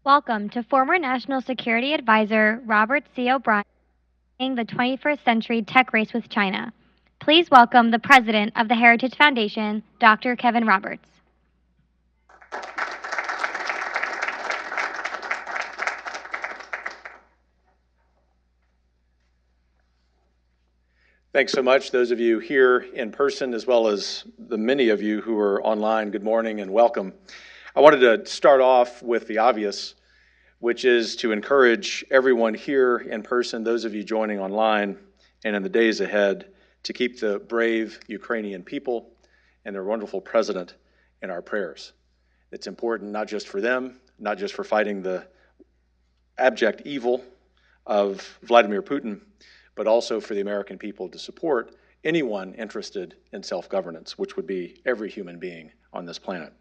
Welcome to former National Security Advisor Robert C. O'Brien, the 21st Century Tech Race with China. Please welcome the President of the Heritage Foundation, Dr. Kevin Roberts. Thanks so much, those of you here in person, as well as the many of you who are online. Good morning and welcome. I wanted to start off with the obvious, which is to encourage everyone here in person, those of you joining online, and in the days ahead, to keep the brave Ukrainian people and their wonderful president in our prayers. It's important not just for them, not just for fighting the abject evil of Vladimir Putin, but also for the American people to support anyone interested in self-governance, which would be every human being on this planet.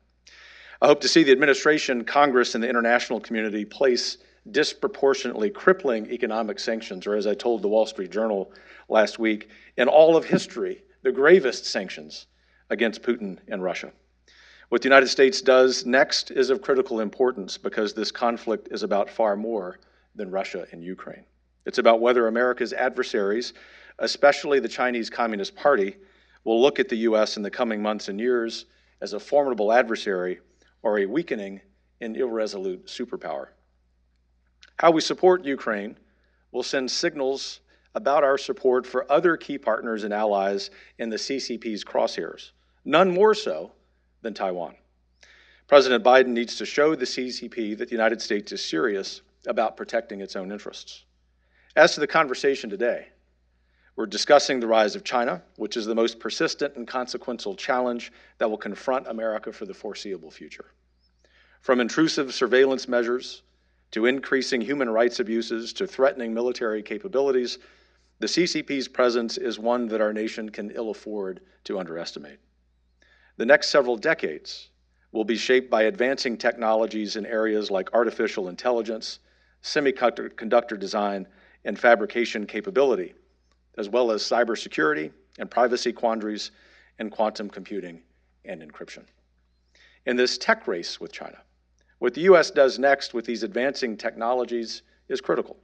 I hope to see the administration, Congress, and the international community place disproportionately crippling economic sanctions, or as I told the Wall Street Journal last week, in all of history, the gravest sanctions against Putin and Russia. What the United States does next is of critical importance because this conflict is about far more than Russia and Ukraine. It's about whether America's adversaries, especially the Chinese Communist Party, will look at the U.S. in the coming months and years as a formidable adversary or a weakening and irresolute superpower. How we support Ukraine will send signals about our support for other key partners and allies in the CCP's crosshairs, none more so than Taiwan. President Biden needs to show the CCP that the United States is serious about protecting its own interests. As to the conversation today, we're discussing the rise of China, which is the most persistent and consequential challenge that will confront America for the foreseeable future. From intrusive surveillance measures to increasing human rights abuses to threatening military capabilities, the CCP's presence is one that our nation can ill afford to underestimate. The next several decades will be shaped by advancing technologies in areas like artificial intelligence, semiconductor design, and fabrication capability, as well as cybersecurity and privacy quandaries and quantum computing and encryption. In this tech race with China, what the U.S. does next with these advancing technologies is critical.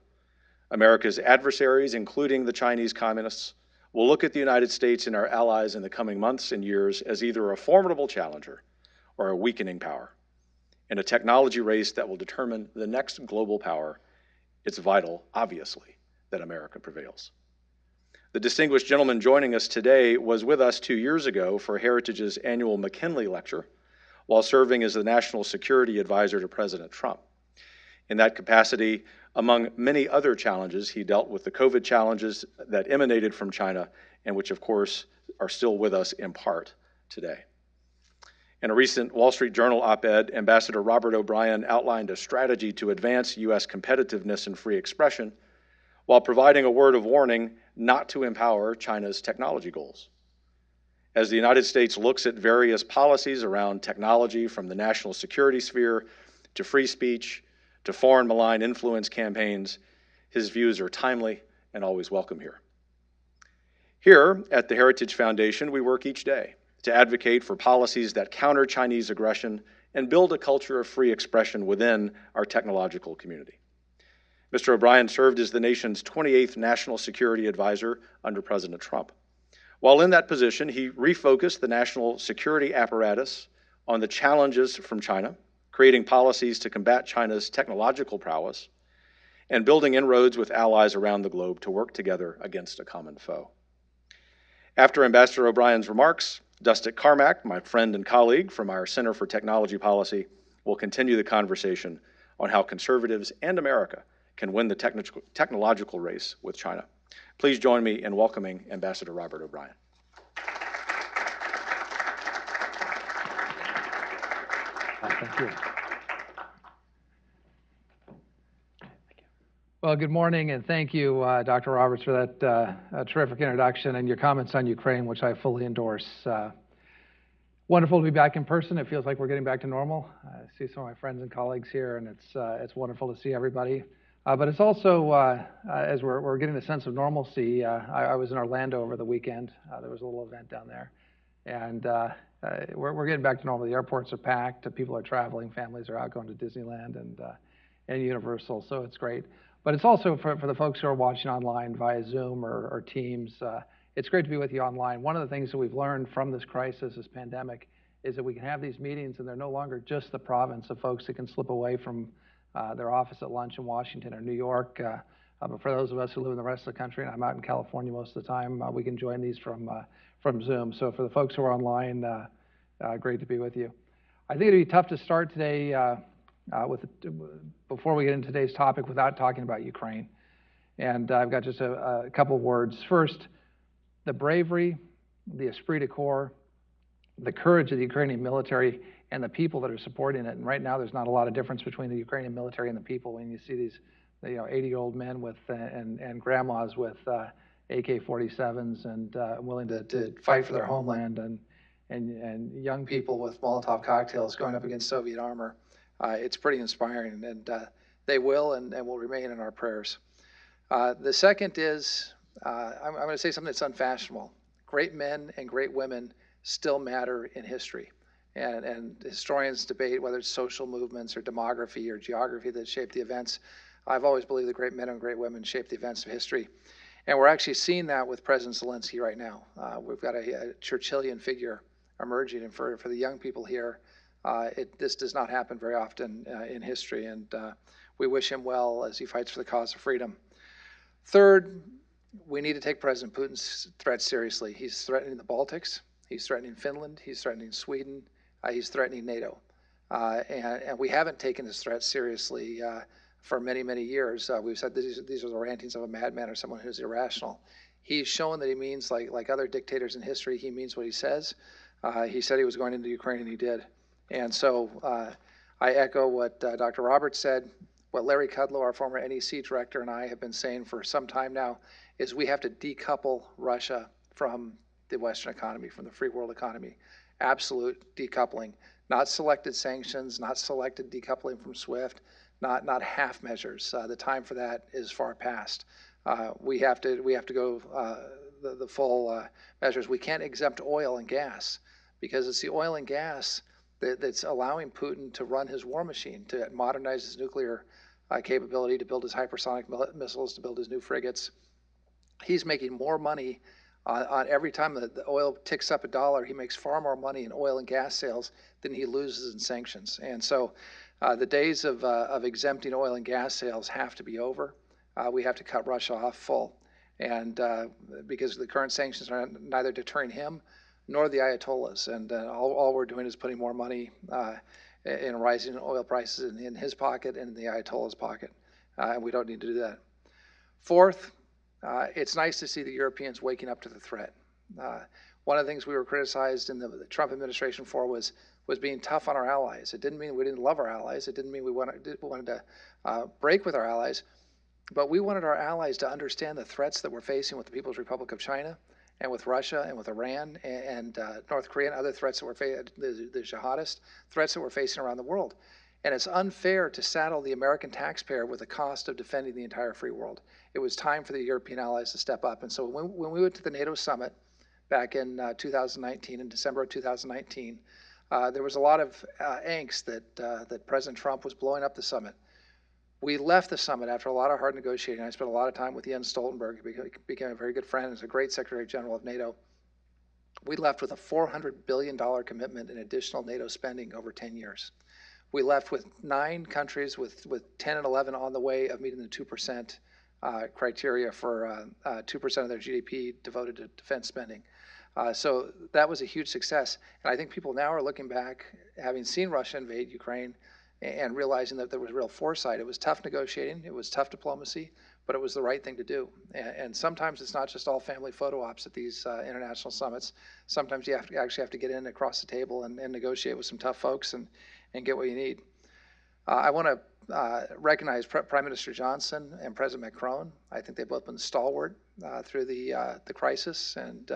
America's adversaries, including the Chinese communists, will look at the United States and our allies in the coming months and years as either a formidable challenger or a weakening power. In a technology race that will determine the next global power, it's vital, obviously, that America prevails. The distinguished gentleman joining us today was with us 2 years ago for Heritage's annual McKinley Lecture while serving as the National Security Advisor to President Trump. In that capacity, among many other challenges, he dealt with the COVID challenges that emanated from China and which, of course, are still with us in part today. In a recent Wall Street Journal op-ed, Ambassador Robert O'Brien outlined a strategy to advance U.S. competitiveness and free expression while providing a word of warning not to empower China's technology goals. As the United States looks at various policies around technology from the national security sphere to free speech to foreign malign influence campaigns, his views are timely and always welcome here. Here at the Heritage Foundation, we work each day to advocate for policies that counter Chinese aggression and build a culture of free expression within our technological community. Mr. O'Brien served as the nation's 28th National Security Advisor under President Trump. While in that position, he refocused the national security apparatus on the challenges from China, creating policies to combat China's technological prowess, and building inroads with allies around the globe to work together against a common foe. After Ambassador O'Brien's remarks, Dustin Carmack, my friend and colleague from our Center for Technology Policy, will continue the conversation on how conservatives and America can win the technological race with China. Please join me in welcoming Ambassador Robert O'Brien. Thank you. Well, good morning, and thank you, Dr. Roberts, for that terrific introduction and your comments on Ukraine, which I fully endorse. Wonderful to be back in person. It feels like we're getting back to normal. I see some of my friends and colleagues here, and it's wonderful to see everybody. But it's also, as we're getting a sense of normalcy, I was in Orlando over the weekend. There was a little event down there. And we're getting back to normal. The airports are packed. People are traveling. Families are out going to Disneyland. And and universal, so it's great. But it's also for the folks who are watching online via Zoom or Teams, it's great to be with you online. One of the things that we've learned from this crisis, this pandemic, is that we can have these meetings and they're no longer just the province of folks that can slip away from their office at lunch in Washington or New York. But for those of us who live in the rest of the country, and I'm out in California most of the time, we can join these from Zoom. So for the folks who are online, great to be with you. I think it'd be tough to start today before we get into today's topic without talking about Ukraine. And I've got just a couple words. First, the bravery, the esprit de corps, the courage of the Ukrainian military and the people that are supporting it. And right now, there's not a lot of difference between the Ukrainian military and the people. When you see these, 80-year-old men with and grandmas with AK-47s and willing to fight for their homeland, and young people with Molotov cocktails going up against Soviet armor, it's pretty inspiring. And they will and will remain in our prayers. The second is, I'm going to say something that's unfashionable. Great men and great women still matter in history. And historians debate whether it's social movements or demography or geography that shape the events. I've always believed that great men and great women shape the events of history. And we're actually seeing that with President Zelensky right now. We've got a Churchillian figure emerging. And for the young people here, this does not happen very often in history. And we wish him well as he fights for the cause of freedom. Third, we need to take President Putin's threat seriously. He's threatening the Baltics. He's threatening Finland. He's threatening Sweden. He's threatening NATO. And we haven't taken his threat seriously for many, many years. We've said these are the rantings of a madman or someone who's irrational. He's shown that he means, like other dictators in history, he means what he says. He said he was going into Ukraine, and he did. And so I echo what Dr. Roberts said. What Larry Kudlow, our former NEC director, and I have been saying for some time now is we have to decouple Russia from the Western economy, from the free world economy. Absolute decoupling, not selected sanctions, not selected decoupling from SWIFT, not half measures. The time for that is far past. We have to go the full measures. We can't exempt oil and gas because it's the oil and gas that's allowing Putin to run his war machine, to modernize his nuclear capability, to build his hypersonic missiles, to build his new frigates. He's making more money on every time the oil ticks up $1, he makes far more money in oil and gas sales than he loses in sanctions. And so the days of exempting oil and gas sales have to be over. We have to cut Russia off full. And because the current sanctions are neither deterring him nor the Ayatollahs. And all we're doing is putting more money in rising oil prices in his pocket and in the Ayatollah's pocket. And we don't need to do that. Fourth, it's nice to see the Europeans waking up to the threat. One of the things we were criticized in the Trump administration for was being tough on our allies. It didn't mean we didn't love our allies. It didn't mean we wanted to break with our allies. But we wanted our allies to understand the threats that we're facing with the People's Republic of China and with Russia and with Iran and North Korea and other threats that we're facing, the jihadist threats that we're facing around the world. And it's unfair to saddle the American taxpayer with the cost of defending the entire free world. It was time for the European allies to step up. And so when we went to the NATO Summit back in 2019, in December of 2019, there was a lot of angst that President Trump was blowing up the summit. We left the summit after a lot of hard negotiating. I spent a lot of time with Jens Stoltenberg. He became a very good friend. He's a great Secretary General of NATO. We left with a $400 billion commitment in additional NATO spending over 10 years. We left with 9 countries with 10 and 11 on the way of meeting the 2% criteria for 2% of their GDP devoted to defense spending. So that was a huge success. And I think people now are looking back, having seen Russia invade Ukraine, and realizing that there was real foresight. It was tough negotiating, it was tough diplomacy, but it was the right thing to do. And sometimes it's not just all family photo ops at these international summits. Sometimes you actually have to get in across the table and negotiate with some tough folks and get what you need. I want to recognize Prime Minister Johnson and President Macron. I think they've both been stalwart through the crisis and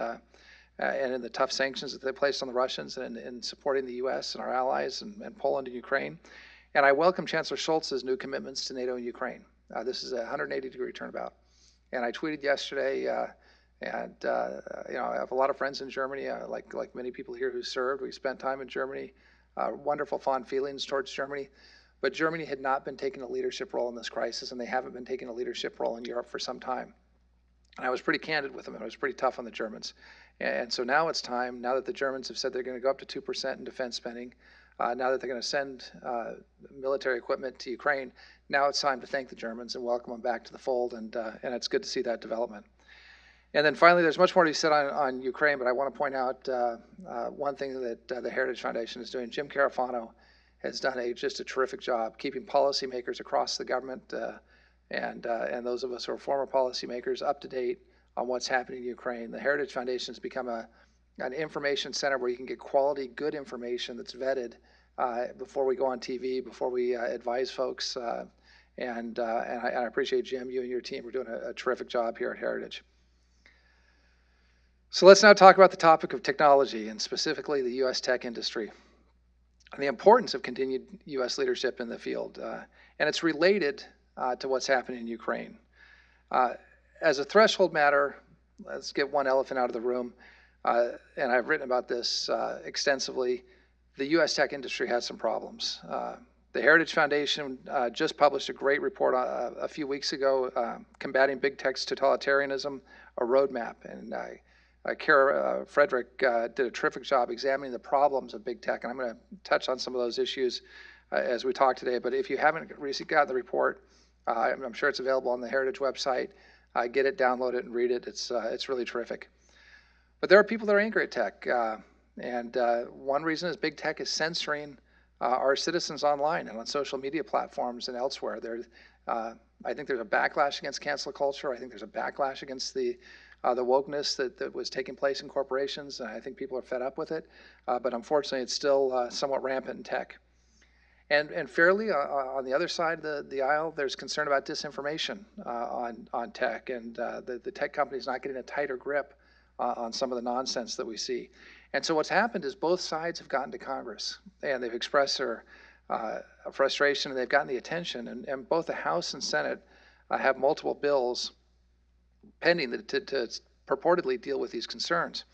in the tough sanctions that they placed on the Russians and in supporting the U.S. and our allies and Poland and Ukraine. And I welcome Chancellor Scholz's new commitments to NATO and Ukraine. This is a 180-degree turnabout. And I tweeted yesterday, and I have a lot of friends in Germany, like many people here who served. We spent time in Germany, wonderful, fond feelings towards Germany. But Germany had not been taking a leadership role in this crisis, and they haven't been taking a leadership role in Europe for some time. And I was pretty candid with them, and I was pretty tough on the Germans. And so now it's time, now that the Germans have said they're going to go up to 2% in defense spending, now that they're going to send military equipment to Ukraine, now it's time to thank the Germans and welcome them back to the fold, and it's good to see that development. And then finally, there's much more to be said on Ukraine, but I want to point out one thing that the Heritage Foundation is doing. Jim Carafano has done just a terrific job keeping policymakers across the government and those of us who are former policymakers up to date on what's happening in Ukraine. The Heritage Foundation has become an information center where you can get quality, good information that's vetted before we go on TV, before we advise folks. And I appreciate Jim, you and your team are doing a terrific job here at Heritage. So let's now talk about the topic of technology, and specifically the U.S. tech industry and the importance of continued U.S. leadership in the field. And it's related to what's happening in Ukraine. As a threshold matter, let's get one elephant out of the room, and I've written about this extensively. The U.S. tech industry has some problems. The Heritage Foundation just published a great report a few weeks ago, Combating Big Tech's Totalitarianism, a roadmap. And Kara Frederick did a terrific job examining the problems of big tech, and I'm going to touch on some of those issues as we talk today. But if you haven't recently got the report, I'm sure it's available on the Heritage website. Get it, download it, and read it. It's really terrific. But there are people that are angry at tech, and one reason is big tech is censoring our citizens online and on social media platforms and elsewhere. I think there's a backlash against cancel culture. I think there's a backlash against the wokeness that was taking place in corporations, and I think people are fed up with it. But unfortunately, it's still somewhat rampant in tech. And fairly, on the other side of the aisle, there's concern about disinformation on tech, and the tech companies not getting a tighter grip on some of the nonsense that we see. And so what's happened is both sides have gotten to Congress, and they've expressed their frustration, and they've gotten the attention. And both the House and Senate have multiple bills pending to purportedly deal with these concerns.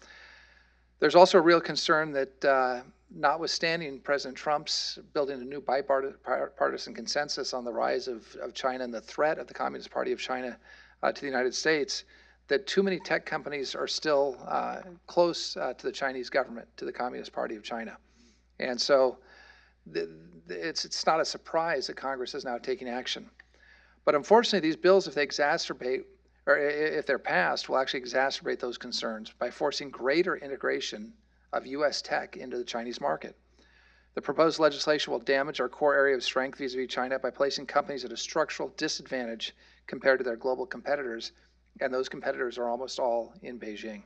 There's also a real concern that notwithstanding President Trump's building a new bipartisan consensus on the rise of China and the threat of the Communist Party of China to the United States, that too many tech companies are still close to the Chinese government, to the Communist Party of China. And so it's not a surprise that Congress is now taking action. But unfortunately, these bills, if they exacerbate, or if they're passed, will actually exacerbate those concerns by forcing greater integration of U.S. tech into the Chinese market. The proposed legislation will damage our core area of strength vis-a-vis China by placing companies at a structural disadvantage compared to their global competitors, and those competitors are almost all in Beijing.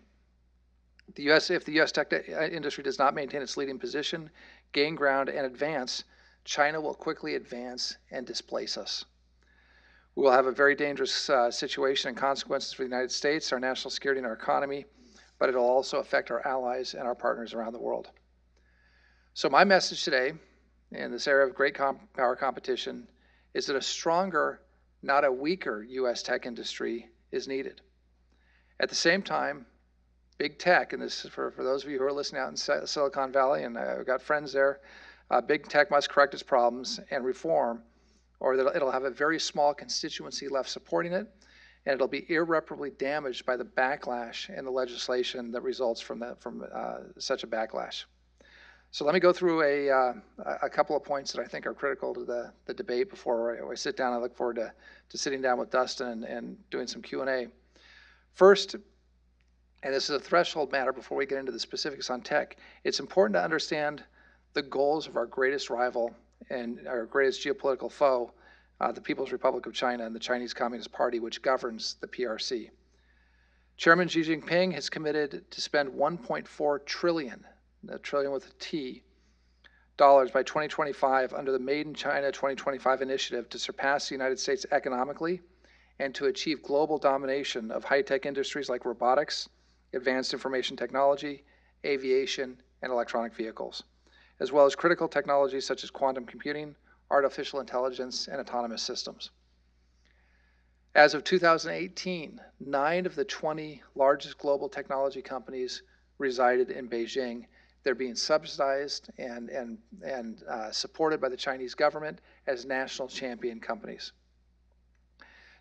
If the U.S. tech industry does not maintain its leading position, gain ground, and advance, China will quickly advance and displace us. We will have a very dangerous situation and consequences for the United States, our national security, and our economy, but it will also affect our allies and our partners around the world. So my message today, in this era of great power competition, is that a stronger, not a weaker U.S. tech industry is needed. At the same time, big tech, and this is for those of you who are listening out in Silicon Valley, and I've got friends there, big tech must correct its problems and reform, or that it'll have a very small constituency left supporting it, and it'll be irreparably damaged by the backlash and the legislation that results from such a backlash. So let me go through a couple of points that I think are critical to the debate before I sit down. I look forward to sitting down with Dustin and doing some Q&A. First, and this is a threshold matter before we get into the specifics on tech, it's important to understand the goals of our greatest rival and our greatest geopolitical foe, the People's Republic of China and the Chinese Communist Party, which governs the PRC. Chairman Xi Jinping has committed to spend $1.4 trillion, a trillion with a T, dollars by 2025 under the Made in China 2025 initiative to surpass the United States economically and to achieve global domination of high-tech industries like robotics, advanced information technology, aviation, and electronic vehicles, as well as critical technologies such as quantum computing, artificial intelligence, and autonomous systems. As of 2018, 9 of the 20 largest global technology companies resided in Beijing, They're being subsidized and supported by the Chinese government as national champion companies.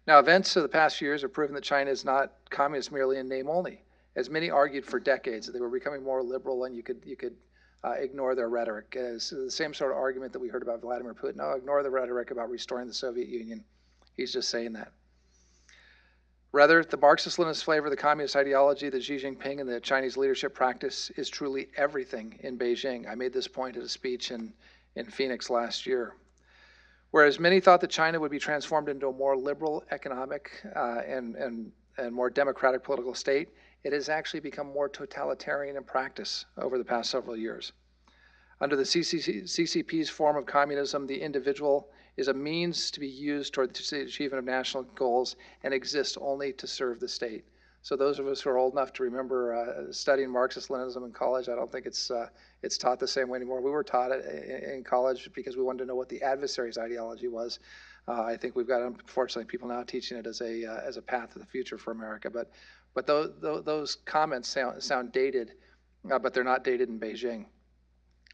Now, events of the past few years have proven that China is not communist merely in name only. As many argued for decades, that they were becoming more liberal and you could ignore their rhetoric. It's the same sort of argument that we heard about Vladimir Putin. No, ignore the rhetoric about restoring the Soviet Union. He's just saying that. Rather, the Marxist-Leninist flavor of the communist ideology that Xi Jinping and the Chinese leadership practice is truly everything in Beijing. I made this point at a speech in Phoenix last year. Whereas many thought that China would be transformed into a more liberal economic and more democratic political state, it has actually become more totalitarian in practice over the past several years. Under the CCP's form of communism, the individual is a means to be used toward the achievement of national goals and exists only to serve the state. So those of us who are old enough to remember studying Marxist-Leninism in college, I don't think it's taught the same way anymore. We were taught it in college because we wanted to know what the adversaries' ideology was. I think we've got, unfortunately, people now teaching it as a path to the future for America. But those comments sound dated, but they're not dated in Beijing.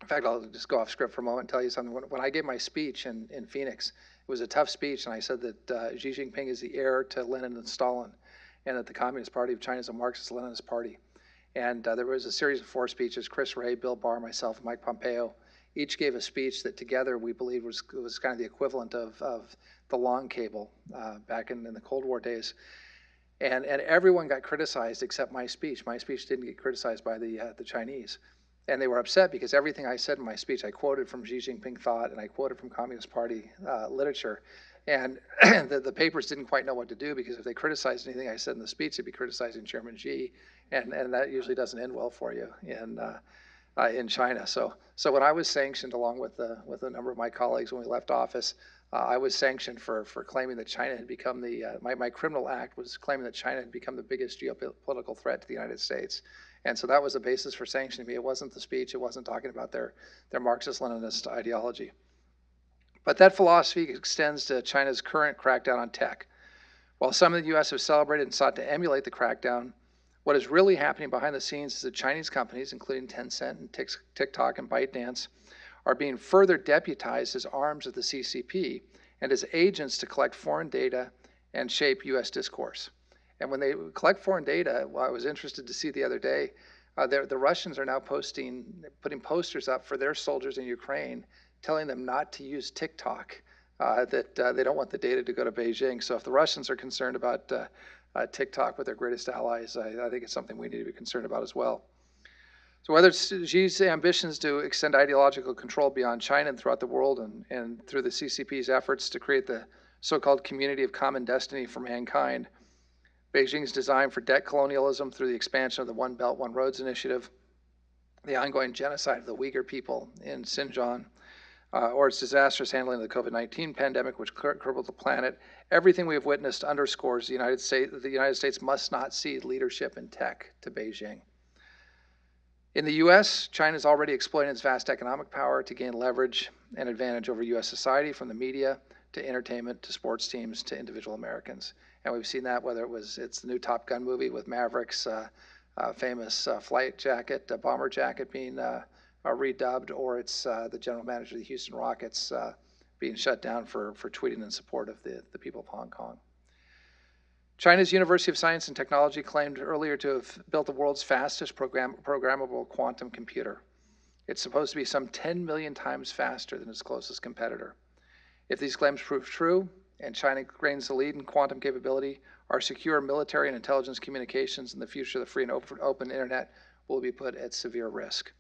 In fact, I'll just go off script for a moment and tell you something. When I gave my speech in Phoenix, it was a tough speech, and I said that Xi Jinping is the heir to Lenin and Stalin, and that the Communist Party of China is a Marxist-Leninist party. And there was a series of 4 speeches. Chris Wray, Bill Barr, myself, and Mike Pompeo each gave a speech that together we believe was kind of the equivalent of the long cable back in the Cold War days. And everyone got criticized except my speech. My speech didn't get criticized by the Chinese. And they were upset because everything I said in my speech, I quoted from Xi Jinping thought and I quoted from Communist Party literature. And the papers didn't quite know what to do because if they criticized anything I said in the speech, they'd be criticizing Chairman Xi, and that usually doesn't end well for you in China. So when I was sanctioned along with a number of my colleagues when we left office, I was sanctioned for claiming that China had become my criminal act was claiming that China had become the biggest geopolitical threat to the United States. And so that was the basis for sanctioning me. It wasn't the speech. It wasn't talking about their Marxist-Leninist ideology. But that philosophy extends to China's current crackdown on tech. While some in the U.S. have celebrated and sought to emulate the crackdown, what is really happening behind the scenes is that Chinese companies, including Tencent and TikTok and ByteDance, are being further deputized as arms of the CCP and as agents to collect foreign data and shape U.S. discourse. And when they collect foreign data, well, I was interested to see the other day, the Russians are now putting posters up for their soldiers in Ukraine, telling them not to use TikTok, that they don't want the data to go to Beijing. So if the Russians are concerned about TikTok with their greatest allies, I think it's something we need to be concerned about as well. So whether it's Xi's ambitions to extend ideological control beyond China and throughout the world and through the CCP's efforts to create the so-called community of common destiny for mankind, Beijing's design for debt colonialism through the expansion of the One Belt, One Roads initiative, the ongoing genocide of the Uyghur people in Xinjiang, or its disastrous handling of the COVID-19 pandemic, which crippled the planet, everything we have witnessed underscores the United States must not cede leadership in tech to Beijing. In the U.S., China is already exploiting its vast economic power to gain leverage and advantage over U.S. society, from the media to entertainment to sports teams to individual Americans. And we've seen that whether it's the new Top Gun movie with Maverick's famous flight jacket, bomber jacket being redubbed, or it's the general manager of the Houston Rockets being shut down for tweeting in support of the people of Hong Kong. China's University of Science and Technology claimed earlier to have built the world's fastest programmable quantum computer. It's supposed to be some 10 million times faster than its closest competitor. If these claims prove true, and China gains the lead in quantum capability, our secure military and intelligence communications and the future of the free and open internet will be put at severe risk.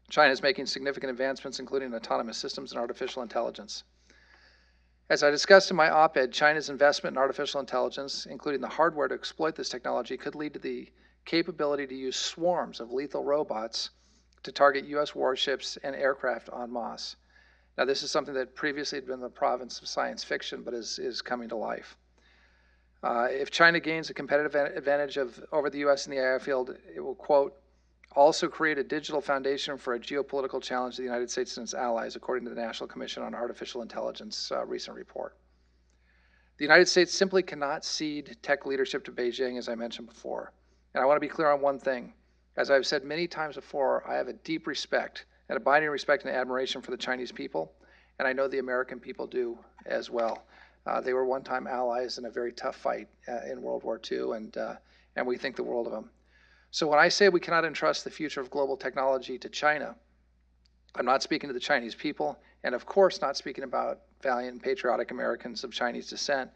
China is making significant advancements, including autonomous systems and artificial intelligence. As I discussed in my op-ed, China's investment in artificial intelligence, including the hardware to exploit this technology, could lead to the capability to use swarms of lethal robots to target U.S. warships and aircraft en masse. Now, this is something that previously had been the province of science fiction, but is coming to life. If China gains a competitive advantage over the U.S. in the AI field, it will, quote, also create a digital foundation for a geopolitical challenge to the United States and its allies, according to the National Commission on Artificial Intelligence recent report. The United States simply cannot cede tech leadership to Beijing, as I mentioned before. And I want to be clear on one thing. As I've said many times before, I have a deep respect and abiding respect and admiration for the Chinese people, and I know the American people do as well. They were one-time allies in a very tough fight in World War II, and we think the world of them. So when I say we cannot entrust the future of global technology to China, I'm not speaking to the Chinese people, and of course not speaking about valiant and patriotic Americans of Chinese descent,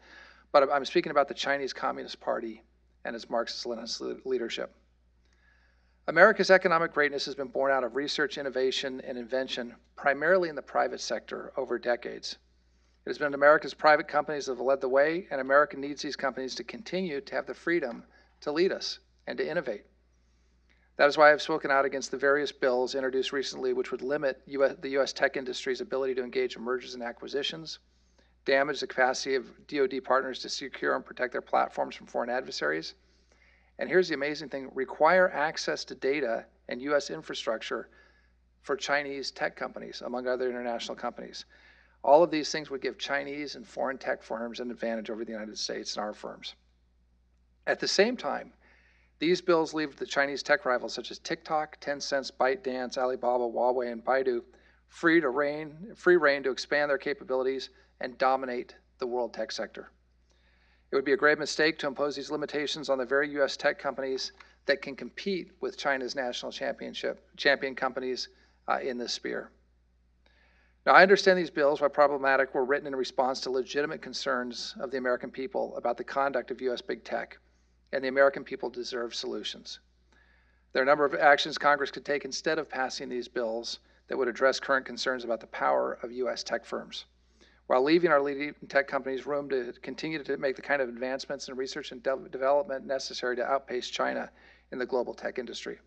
but I'm speaking about the Chinese Communist Party and its Marxist-Leninist leadership. America's economic greatness has been born out of research, innovation, and invention, primarily in the private sector over decades. It has been America's private companies that have led the way, and America needs these companies to continue to have the freedom to lead us and to innovate. That is why I've spoken out against the various bills introduced recently which would limit the U.S. tech industry's ability to engage in mergers and acquisitions, damage the capacity of DoD partners to secure and protect their platforms from foreign adversaries, and here's the amazing thing, require access to data and U.S. infrastructure for Chinese tech companies, among other international companies. All of these things would give Chinese and foreign tech firms an advantage over the United States and our firms. At the same time, these bills leave the Chinese tech rivals such as TikTok, Tencent, ByteDance, Alibaba, Huawei, and Baidu free rein to expand their capabilities and dominate the world tech sector. It would be a grave mistake to impose these limitations on the very U.S. tech companies that can compete with China's national champion companies in this sphere. Now, I understand these bills, while problematic, were written in response to legitimate concerns of the American people about the conduct of U.S. big tech, and the American people deserve solutions. There are a number of actions Congress could take instead of passing these bills that would address current concerns about the power of U.S. tech firms, while leaving our leading tech companies room to continue to make the kind of advancements in research and development necessary to outpace China in the global tech industry.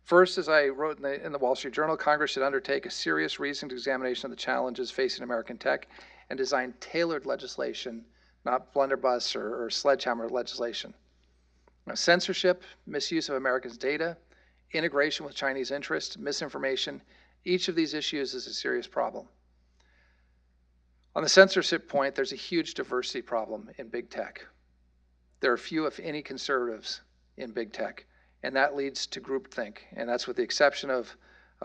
First, as I wrote in the Wall Street Journal, Congress should undertake a serious, reasoned examination of the challenges facing American tech and design tailored legislation, not blunderbuss or sledgehammer legislation. Now, censorship, misuse of Americans' data, integration with Chinese interests, misinformation, each of these issues is a serious problem. On the censorship point, there's a huge diversity problem in big tech. There are few, if any, conservatives in big tech, and that leads to groupthink, and that's with the exception of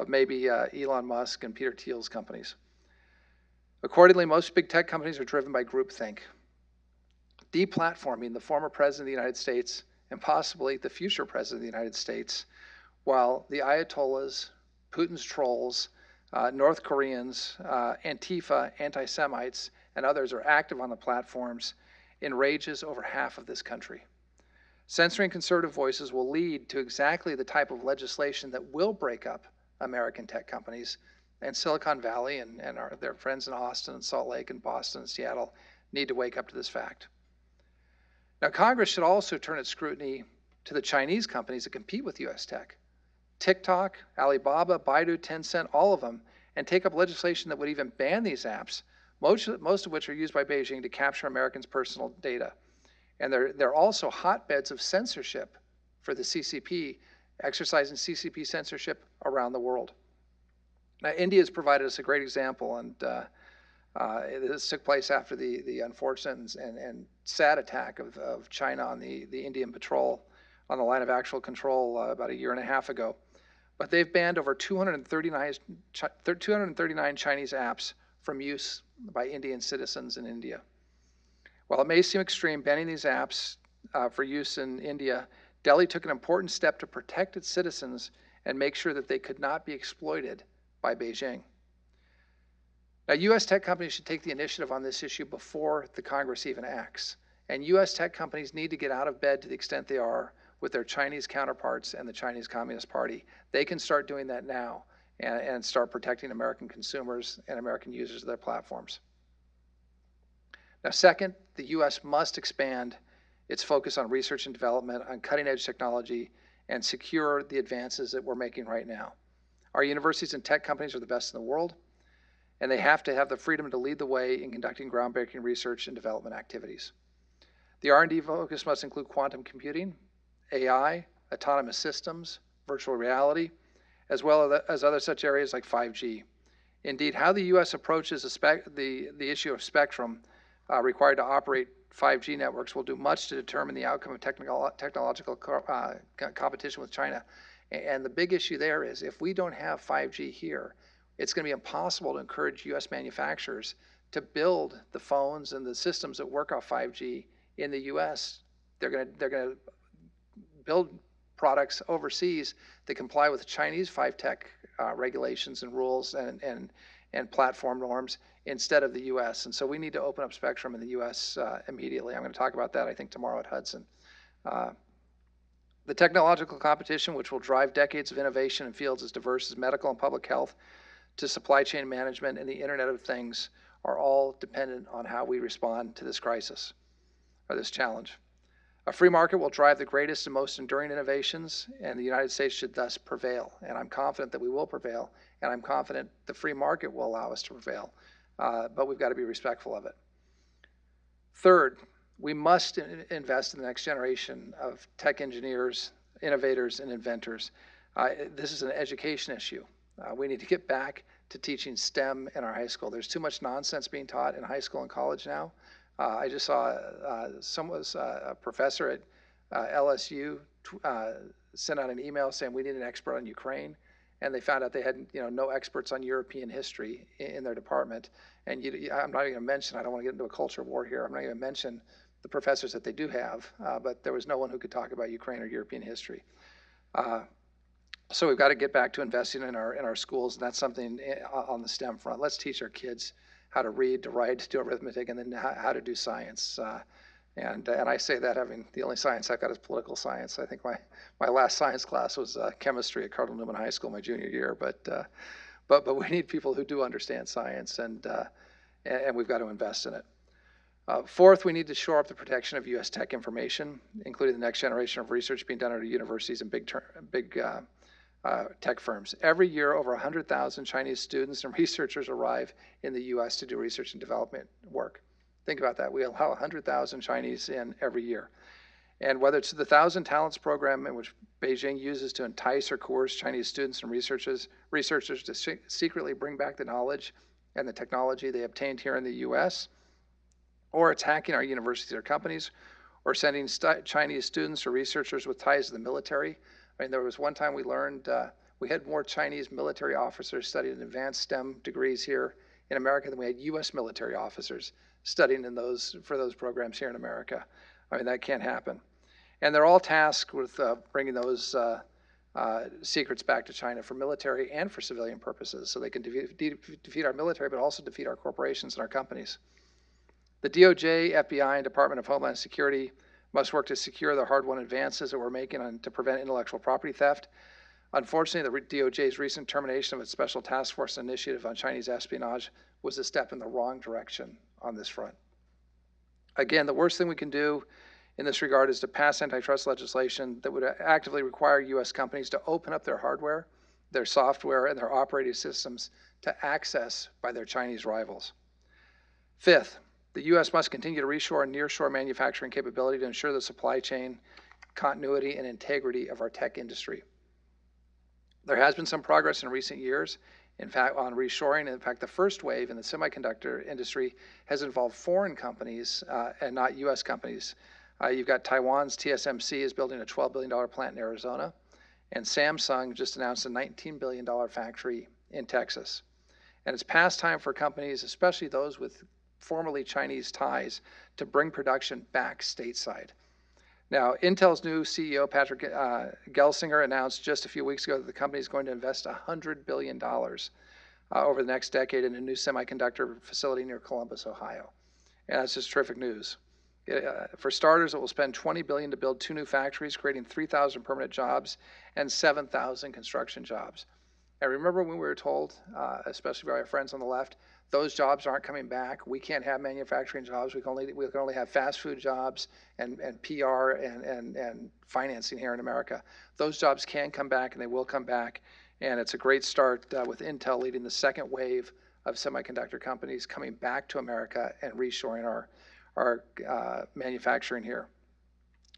maybe Elon Musk and Peter Thiel's companies. Accordingly, most big tech companies are driven by groupthink, deplatforming the former president of the United States and possibly the future president of the United States, while the Ayatollahs, Putin's trolls, North Koreans, Antifa, anti-Semites, and others are active on the platforms, enrages over half of this country. Censoring conservative voices will lead to exactly the type of legislation that will break up American tech companies, and Silicon Valley and their friends in Austin and Salt Lake and Boston and Seattle need to wake up to this fact. Now, Congress should also turn its scrutiny to the Chinese companies that compete with U.S. tech. TikTok, Alibaba, Baidu, Tencent, all of them, and take up legislation that would even ban these apps, most of which are used by Beijing to capture Americans' personal data. And they're also hotbeds of censorship for the CCP, exercising CCP censorship around the world. Now, India has provided us a great example, and this took place after the unfortunate and sad attack of China on the Indian patrol on the line of actual control about a year and a half ago. But they've banned over 239 Chinese apps from use by Indian citizens in India. While it may seem extreme banning these apps for use in India, Delhi took an important step to protect its citizens and make sure that they could not be exploited by Beijing. Now, U.S. tech companies should take the initiative on this issue before the Congress even acts. And U.S. tech companies need to get out of bed to the extent they are with their Chinese counterparts and the Chinese Communist Party. They can start doing that now and start protecting American consumers and American users of their platforms. Now, second, the U.S. must expand its focus on research and development, on cutting-edge technology, and secure the advances that we're making right now. Our universities and tech companies are the best in the world, and they have to have the freedom to lead the way in conducting groundbreaking research and development activities. The R&D focus must include quantum computing, AI, autonomous systems, virtual reality, as well as other such areas like 5G. Indeed, how the U.S. approaches the issue of spectrum required to operate 5G networks will do much to determine the outcome of technological competition with China. And the big issue there is if we don't have 5G here, it's going to be impossible to encourage U.S. manufacturers to build the phones and the systems that work off 5G in the U.S. They're going to build products overseas that comply with Chinese 5Tech regulations and rules and platform norms instead of the U.S. And so we need to open up spectrum in the U.S. Immediately. I'm going to talk about that, I think, tomorrow at Hudson. The technological competition, which will drive decades of innovation in fields as diverse as medical and public health to supply chain management and the Internet of Things, are all dependent on how we respond to this crisis or this challenge. A free market will drive the greatest and most enduring innovations, and the United States should thus prevail. And I'm confident that we will prevail, and I'm confident the free market will allow us to prevail, but we've got to be respectful of it. Third, we must invest in the next generation of tech engineers, innovators, and inventors. This is an education issue. We need to get back to teaching STEM in our high school. There's too much nonsense being taught in high school and college now. I just saw a professor at LSU sent out an email saying we need an expert on Ukraine, and they found out they had no experts on European history in their department. And I'm not even going to mention, I don't want to get into a culture war here, I'm not going to mention the professors that they do have, but there was no one who could talk about Ukraine or European history. So we've got to get back to investing in our schools, and that's something on the STEM front. Let's teach our kids how to read, to write, to do arithmetic, and then how to do science. And I say that having the only science I've got is political science. I think my last science class was chemistry at Cardinal Newman High School my junior year. But we need people who do understand science, and we've got to invest in it. Fourth, we need to shore up the protection of U.S. tech information, including the next generation of research being done at our universities and big tech firms. Every year, over 100,000 Chinese students and researchers arrive in the U.S. to do research and development work. Think about that. We allow 100,000 Chinese in every year. And whether it's the 1,000 Talents program in which Beijing uses to entice or coerce Chinese students and researchers to secretly bring back the knowledge and the technology they obtained here in the U.S., or it's hacking our universities or companies, or sending Chinese students or researchers with ties to the military. I mean, there was one time we learned we had more Chinese military officers studying advanced STEM degrees here in America than we had U.S. military officers studying for those programs here in America. I mean, that can't happen. And they're all tasked with bringing those secrets back to China for military and for civilian purposes, so they can defeat our military, but also defeat our corporations and our companies. The DOJ, FBI, and Department of Homeland Security must work to secure the hard-won advances that we're making to prevent intellectual property theft. Unfortunately, the DOJ's recent termination of its Special Task Force initiative on Chinese espionage was a step in the wrong direction on this front. Again, the worst thing we can do in this regard is to pass antitrust legislation that would actively require U.S. companies to open up their hardware, their software, and their operating systems to access by their Chinese rivals. Fifth, the U.S. must continue to reshore and nearshore manufacturing capability to ensure the supply chain continuity and integrity of our tech industry. There has been some progress in recent years, in fact, on reshoring. In fact, the first wave in the semiconductor industry has involved foreign companies and not U.S. companies. You've got Taiwan's TSMC is building a $12 billion plant in Arizona, and Samsung just announced a $19 billion factory in Texas. And it's past time for companies, especially those with formerly Chinese ties, to bring production back stateside. Now, Intel's new CEO, Patrick Gelsinger, announced just a few weeks ago that the company is going to invest $100 billion over the next decade in a new semiconductor facility near Columbus, Ohio. And that's just terrific news. For starters, it will spend $20 billion to build 2 new factories, creating 3,000 permanent jobs and 7,000 construction jobs. And remember when we were told, especially by our friends on the left, those jobs aren't coming back. We can't have manufacturing jobs. We can only have fast food jobs and PR and financing here in America. Those jobs can come back, and they will come back. And it's a great start with Intel leading the second wave of semiconductor companies coming back to America and reshoring our manufacturing here.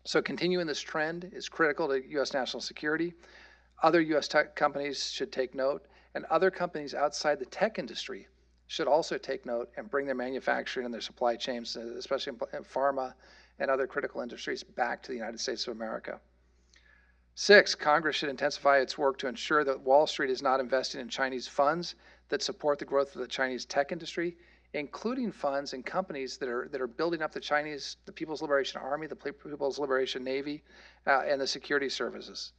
So continuing this trend is critical to U.S. national security. Other U.S. tech companies should take note, and other companies outside the tech industry should also take note and bring their manufacturing and their supply chains, especially in pharma and other critical industries, back to the United States of America. 6, Congress should intensify its work to ensure that Wall Street is not investing in Chinese funds that support the growth of the Chinese tech industry, including funds and companies that are building up the People's Liberation Army, the People's Liberation Navy, and the security services.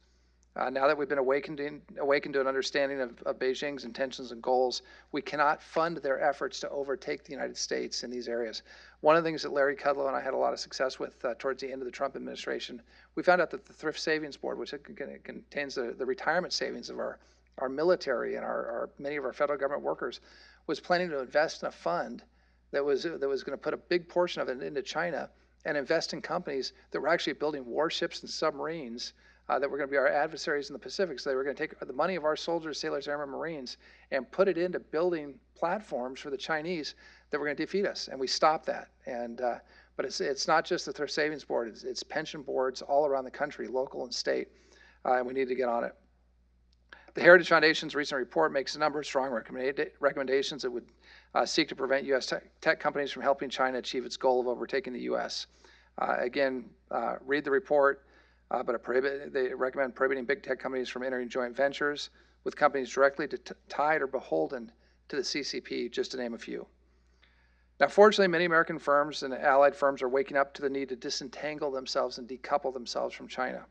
Now that we've been awakened to an understanding of Beijing's intentions and goals, we cannot fund their efforts to overtake the United States in these areas. One of the things that Larry Kudlow and I had a lot of success with towards the end of the Trump administration, we found out that the Thrift Savings Board, which contains the retirement savings of our military and many of our federal government workers, was planning to invest in a fund that was going to put a big portion of it into China and invest in companies that were actually building warships and submarines that were going to be our adversaries in the Pacific. So they were going to take the money of our soldiers, sailors, airmen, Marines, and put it into building platforms for the Chinese that were going to defeat us. And we stopped that. But it's not just the Thrift Savings Board. It's pension boards all around the country, local and state, and we need to get on it. The Heritage Foundation's recent report makes a number of strong recommendations that would seek to prevent U.S. tech companies from helping China achieve its goal of overtaking the U.S. Read the report. But they recommend prohibiting big tech companies from entering joint ventures with companies directly tied or beholden to the CCP, just to name a few. Now, fortunately, many American firms and allied firms are waking up to the need to disentangle themselves and decouple themselves from China.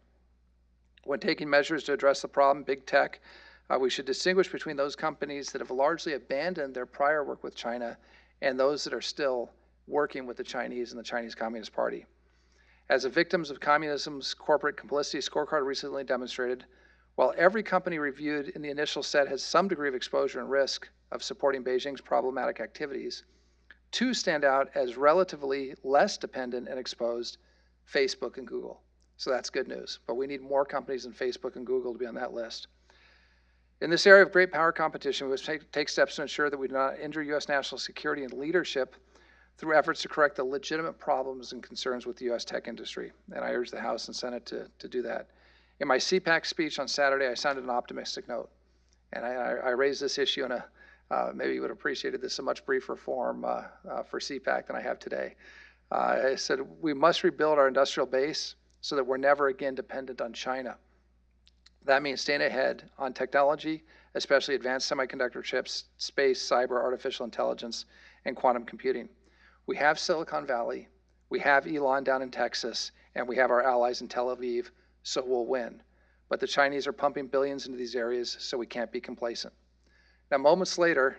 When taking measures to address the problem, big tech, we should distinguish between those companies that have largely abandoned their prior work with China and those that are still working with the Chinese and the Chinese Communist Party. As the Victims of Communism's Corporate Complicity Scorecard recently demonstrated, while every company reviewed in the initial set has some degree of exposure and risk of supporting Beijing's problematic activities, 2 stand out as relatively less dependent and exposed: Facebook and Google. So that's good news. But we need more companies than Facebook and Google to be on that list. In this area of great power competition, we must take steps to ensure that we do not injure U.S. national security and leadership through efforts to correct the legitimate problems and concerns with the U.S. tech industry. And I urge the House and Senate to do that. In my CPAC speech on Saturday, I sounded an optimistic note. And I raised this issue in maybe you would have appreciated this in a much briefer form for CPAC than I have today. I said, we must rebuild our industrial base so that we're never again dependent on China. That means staying ahead on technology, especially advanced semiconductor chips, space, cyber, artificial intelligence, and quantum computing. We have Silicon Valley, we have Elon down in Texas, and we have our allies in Tel Aviv, so we'll win. But the Chinese are pumping billions into these areas, so we can't be complacent. Now, moments later,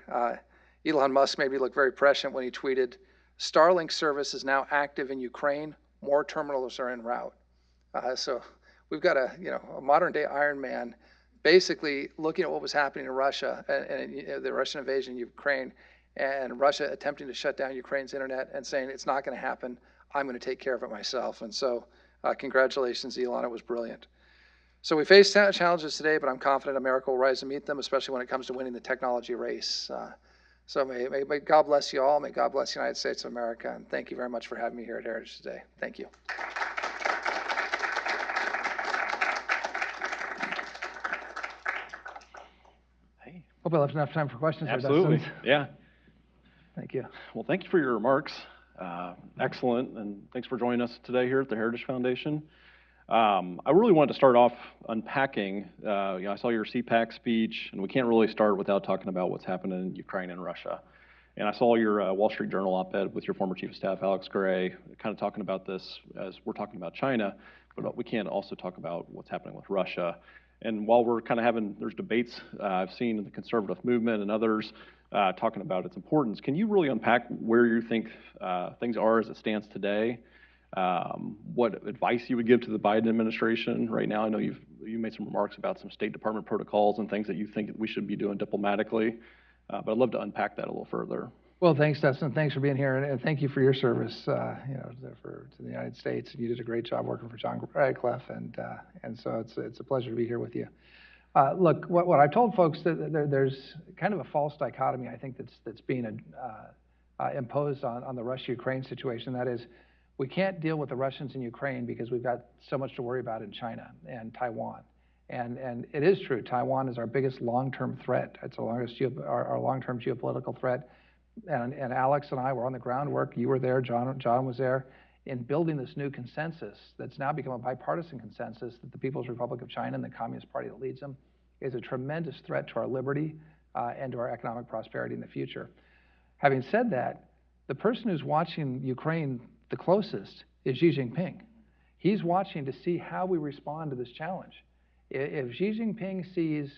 Elon Musk made me look very prescient when he tweeted, Starlink service is now active in Ukraine, more terminals are en route. So we've got a modern day Iron Man basically looking at what was happening in Russia and the Russian invasion of Ukraine, and Russia attempting to shut down Ukraine's internet and saying it's not going to happen, I'm going to take care of it myself. And so congratulations, Elon, it was brilliant. So we face challenges today, but I'm confident America will rise to meet them, especially when it comes to winning the technology race. So may God bless you all, may God bless the United States of America, and thank you very much for having me here at Heritage today. Thank you. Hey. Hope I left enough time for questions. Absolutely, yeah. Thank you. Well, thank you for your remarks. Excellent, and thanks for joining us today here at the Heritage Foundation. I really wanted to start off unpacking, I saw your CPAC speech, and we can't really start without talking about what's happening in Ukraine and Russia. And I saw your Wall Street Journal op-ed with your former Chief of Staff, Alex Gray, kind of talking about this as we're talking about China, but we can't also talk about what's happening with Russia. And while we're kind of there's debates I've seen in the conservative movement and others talking about its importance, can you really unpack where you think things are as it stands today? What advice you would give to the Biden administration right now? I know you made some remarks about some State Department protocols and things that you think we should be doing diplomatically, but I'd love to unpack that a little further. Well, thanks, Dustin. Thanks for being here, and thank you for your service, to the United States. You did a great job working for John Radcliffe, and so it's a pleasure to be here with you. Look, what I've told folks that there's kind of a false dichotomy, I think, that's being imposed on the Russia-Ukraine situation. That is, we can't deal with the Russians in Ukraine because we've got so much to worry about in China and Taiwan. And it is true, Taiwan is our biggest long-term threat. It's our long-term geopolitical threat. and Alex and I were on the groundwork. You were there, John was there, in building this new consensus that's now become a bipartisan consensus that the People's Republic of China and the Communist Party that leads them is a tremendous threat to our liberty and to our economic prosperity in the future. Having said that, the person who's watching Ukraine the closest is Xi Jinping. He's watching to see how we respond to this challenge. If Xi Jinping sees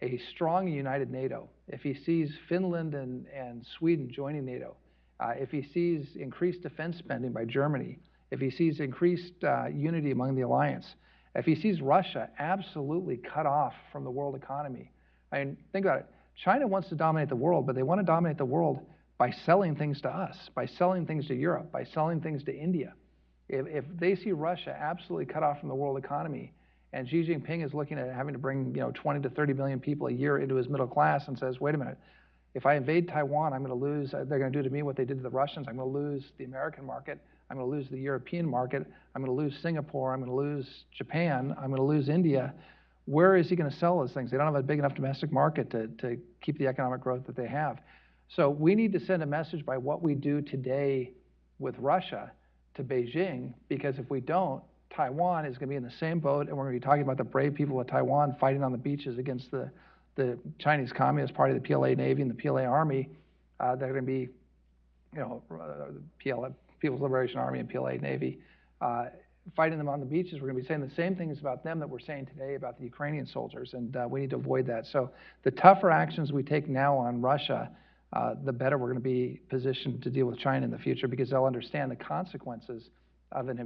a strong and united NATO, if he sees Finland and Sweden joining NATO, if he sees increased defense spending by Germany, if he sees increased unity among the alliance, if he sees Russia absolutely cut off from the world economy, I mean, think about it. China wants to dominate the world, but they want to dominate the world by selling things to us, by selling things to Europe, by selling things to India. If they see Russia absolutely cut off from the world economy, and Xi Jinping is looking at having to bring 20 to 30 million people a year into his middle class and says, wait a minute, if I invade Taiwan, I'm going to lose, they're going to do to me what they did to the Russians. I'm going to lose the American market. I'm going to lose the European market. I'm going to lose Singapore. I'm going to lose Japan. I'm going to lose India. Where is he going to sell those things? They don't have a big enough domestic market to keep the economic growth that they have. So we need to send a message by what we do today with Russia to Beijing, because if we don't, Taiwan is going to be in the same boat, and we're going to be talking about the brave people of Taiwan fighting on the beaches against the Chinese Communist Party, the PLA Navy, and the PLA Army. They're going to be, People's Liberation Army and PLA Navy, fighting them on the beaches. We're going to be saying the same things about them that we're saying today about the Ukrainian soldiers, and we need to avoid that. So the tougher actions we take now on Russia, the better we're going to be positioned to deal with China in the future, because they'll understand the consequences of an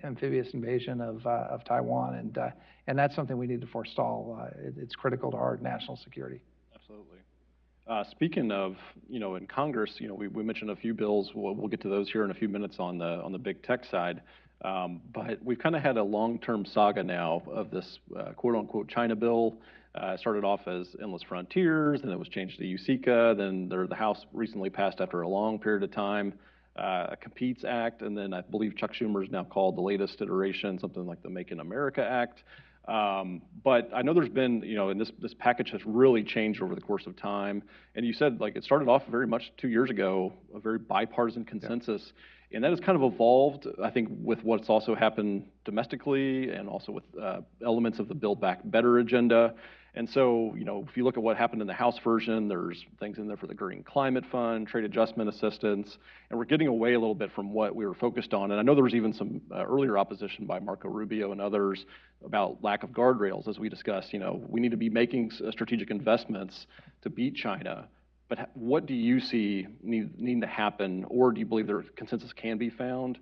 amphibious invasion of Taiwan, and that's something we need to forestall. It's critical to our national security. Absolutely. Speaking of, in Congress, we mentioned a few bills. We'll get to those here in a few minutes on the big tech side. But we've kind of had a long-term saga now of this quote-unquote China bill. Started off as Endless Frontiers, then it was changed to USICA, then the House recently passed after a long period of time a Competes Act, and then I believe Chuck Schumer's now called the latest iteration something like the Make in America Act. But I know there's been, and this package has really changed over the course of time. And you said, it started off very much 2 years ago, a very bipartisan consensus. Yeah. And that has kind of evolved, I think, with what's also happened domestically and also with elements of the Build Back Better agenda. And so, if you look at what happened in the House version, there's things in there for the Green Climate Fund, trade adjustment assistance, and we're getting away a little bit from what we were focused on. And I know there was even some earlier opposition by Marco Rubio and others about lack of guardrails, as we discussed. We need to be making strategic investments to beat China. But what do you see needing to happen, or do you believe there consensus can be found?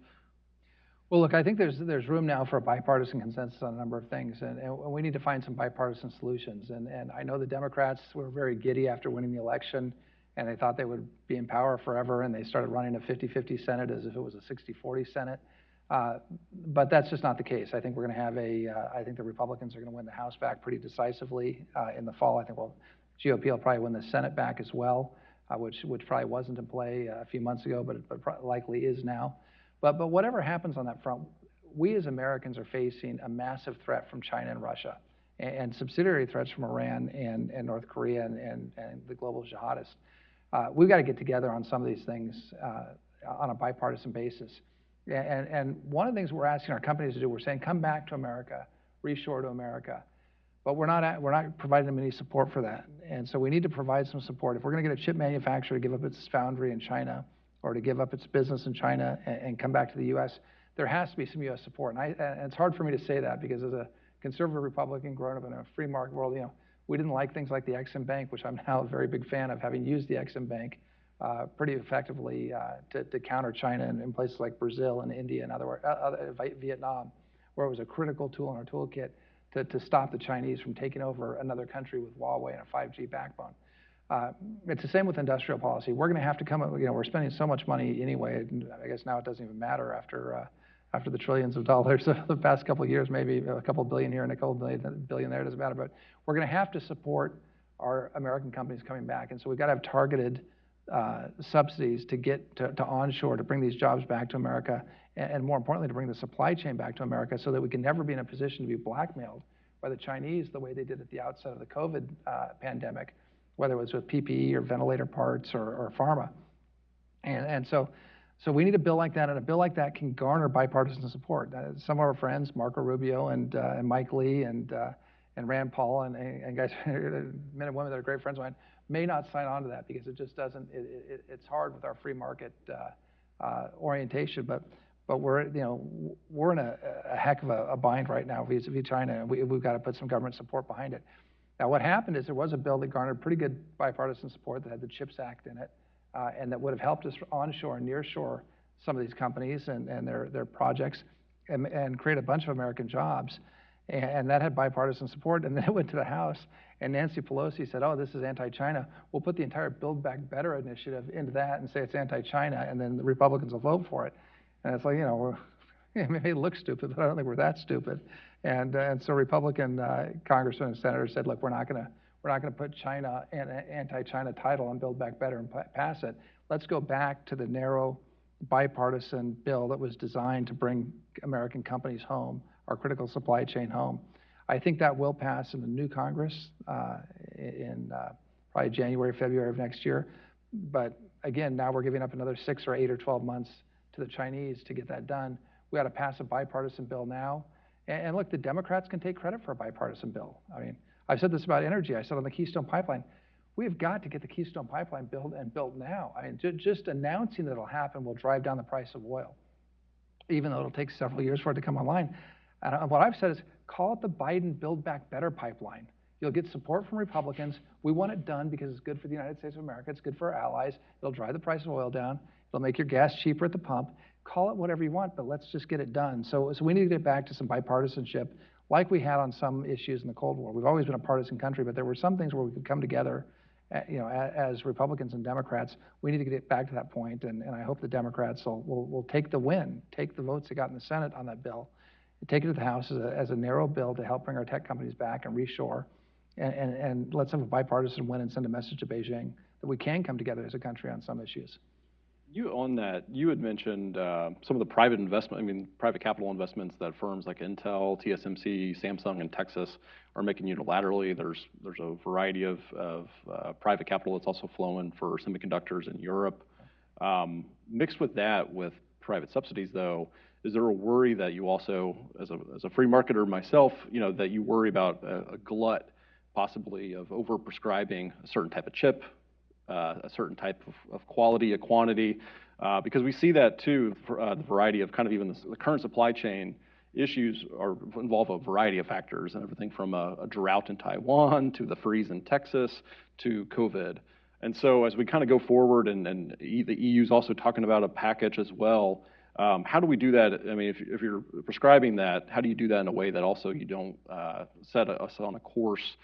Well, look, I think there's room now for a bipartisan consensus on a number of things, and we need to find some bipartisan solutions. And I know the Democrats were very giddy after winning the election, and they thought they would be in power forever, and they started running a 50-50 Senate as if it was a 60-40 Senate. But that's just not the case. I think we're going to have I think the Republicans are going to win the House back pretty decisively in the fall. I think GOP will probably win the Senate back as well, which probably wasn't in play a few months ago, but likely is now. But whatever happens on that front, we as Americans are facing a massive threat from China and Russia, and subsidiary threats from Iran and North Korea and the global jihadists. We've got to get together on some of these things on a bipartisan basis. And one of the things we're asking our companies to do, we're saying, come back to America, reshore to America. But we're not providing them any support for that. And so we need to provide some support. If we're going to get a chip manufacturer to give up its foundry in China, or to give up its business in China and come back to the U.S., there has to be some U.S. support. And it's hard for me to say that, because as a conservative Republican growing up in a free market world, we didn't like things like the Exim Bank, which I'm now a very big fan of, having used the Exim Bank pretty effectively to counter China in places like Brazil and India and Vietnam, where it was a critical tool in our toolkit to stop the Chinese from taking over another country with Huawei and a 5G backbone. It's the same with industrial policy. We're going to have to come up, we're spending so much money anyway, and I guess now it doesn't even matter after the trillions of dollars of the past couple of years, maybe a couple billion here and a couple billion there, doesn't matter, but we're going to have to support our American companies coming back. And so we've got to have targeted subsidies to get to onshore, to bring these jobs back to America, and more importantly, to bring the supply chain back to America, so that we can never be in a position to be blackmailed by the Chinese the way they did at the outset of the COVID pandemic, whether it was with PPE or ventilator parts or pharma. And so we need a bill like that, and a bill like that can garner bipartisan support. Some of our friends, Marco Rubio and Mike Lee and Rand Paul and guys, men and women that are great friends of mine, may not sign on to that because it just doesn't. It's hard with our free market orientation, but we're in a heck of a bind right now vis-a-vis China, and we've got to put some government support behind it. Now, what happened is there was a bill that garnered pretty good bipartisan support that had the CHIPS Act in it, and that would have helped us onshore and nearshore some of these companies and their projects and create a bunch of American jobs. And that had bipartisan support. And then it went to the House, and Nancy Pelosi said, oh, this is anti-China. We'll put the entire Build Back Better initiative into that and say it's anti-China, and then the Republicans will vote for it. And it's like, it may look stupid, but I don't think we're that stupid. And so Republican congressmen and senators said, look, we're not going to put China and an anti-China title on Build Back Better and pass it. Let's go back to the narrow bipartisan bill that was designed to bring American companies home, our critical supply chain home. I think that will pass in the new Congress in probably January, February of next year. But again, now we're giving up another 6 or 8 or 12 months to the Chinese to get that done. We got to pass a bipartisan bill now. And look, the Democrats can take credit for a bipartisan bill. I mean, I've said this about energy. I said on the Keystone Pipeline, we've got to get the Keystone Pipeline built now. I mean, just announcing that it'll happen will drive down the price of oil, even though it'll take several years for it to come online. And what I've said is, call it the Biden Build Back Better pipeline. You'll get support from Republicans. We want it done because it's good for the United States of America. It's good for our allies. It'll drive the price of oil down. It'll make your gas cheaper at the pump. Call it whatever you want, but let's just get it done. So we need to get back to some bipartisanship like we had on some issues in the Cold War. We've always been a partisan country, but there were some things where we could come together, as Republicans and Democrats. We need to get back to that point, and I hope the Democrats will take the win, take the votes they got in the Senate on that bill, take it to the House as a narrow bill to help bring our tech companies back and reshore, and let's have a bipartisan win and send a message to Beijing that we can come together as a country on some issues. On that, you had mentioned some of the private capital investments that firms like Intel, TSMC, Samsung, and Texas are making unilaterally. There's a variety of private capital that's also flowing for semiconductors in Europe. Mixed with that, with private subsidies, though, is there a worry that you also, as a free marketer myself, that you worry about a glut, possibly, of overprescribing a certain type of chip, a certain type of quality, a quantity, because we see that too, the variety of kind of even the current supply chain issues involve a variety of factors, and everything from a drought in Taiwan to the freeze in Texas to COVID. And so as we kind of go forward, and the EU is also talking about a package as well, how do we do that? I mean, if you're prescribing that, how do you do that in a way that also you don't set us on a course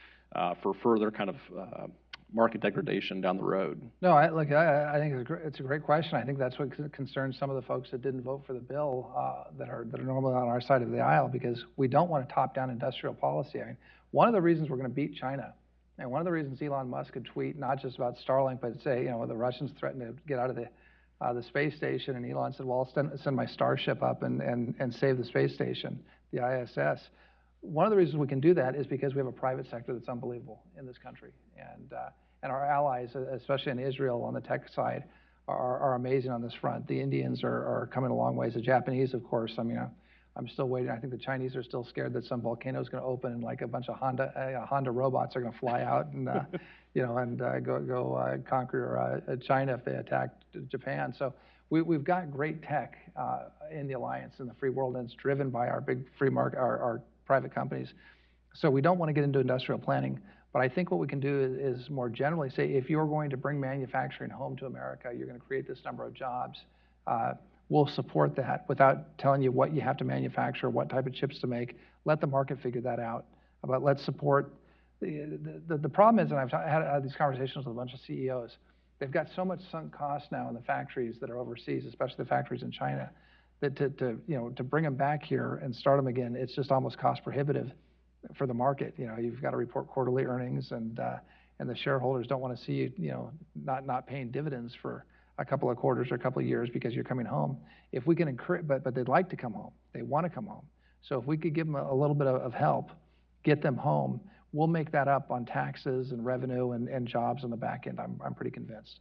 for further kind of market degradation down the road? No, I think it's a great question. I think that's what concerns some of the folks that didn't vote for the bill that are normally on our side of the aisle, because we don't want a top-down industrial policy. I mean, one of the reasons we're going to beat China, and one of the reasons Elon Musk could tweet not just about Starlink, but say, the Russians threatened to get out of the space station, and Elon said, well, I'll send my Starship up and save the space station, the ISS. One of the reasons we can do that is because we have a private sector that's unbelievable in this country. And our allies, especially in Israel on the tech side, are amazing on this front. The Indians are coming a long ways. The Japanese, of course, I mean, I'm still waiting. I think the Chinese are still scared that some volcano is going to open and like a bunch of Honda robots are going to fly out and go conquer China if they attack Japan. So we've got great tech in the alliance, in the free world, and it's driven by our big free market, our private companies. So we don't want to get into industrial planning. But I think what we can do is more generally say, if you're going to bring manufacturing home to America, you're going to create this number of jobs, we'll support that without telling you what you have to manufacture, what type of chips to make. Let the market figure that out. But let's support. The problem is, and I've had these conversations with a bunch of CEOs, they've got so much sunk cost now in the factories that are overseas, especially the factories in China, that to bring them back here and start them again, it's just almost cost prohibitive for the market. You've got to report quarterly earnings, and the shareholders don't want to see you, not paying dividends for a couple of quarters or a couple of years because you're coming home. If we can encourage, but they'd like to come home. They want to come home. So if we could give them a little bit of help, get them home, we'll make that up on taxes and revenue and jobs on the back end. I'm pretty convinced.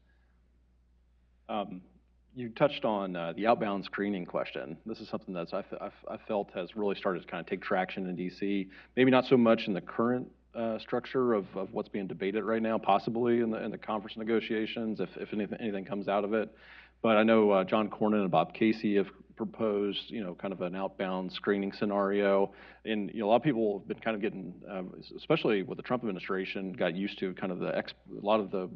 You touched on the outbound screening question. This is something that's I felt has really started to kind of take traction in DC. Maybe not so much in the current structure of what's being debated right now, possibly in the conference negotiations, if anything comes out of it. But I know John Cornyn and Bob Casey have proposed, kind of an outbound screening scenario. And, a lot of people have been kind of getting, especially with the Trump administration, got used to kind of a lot of the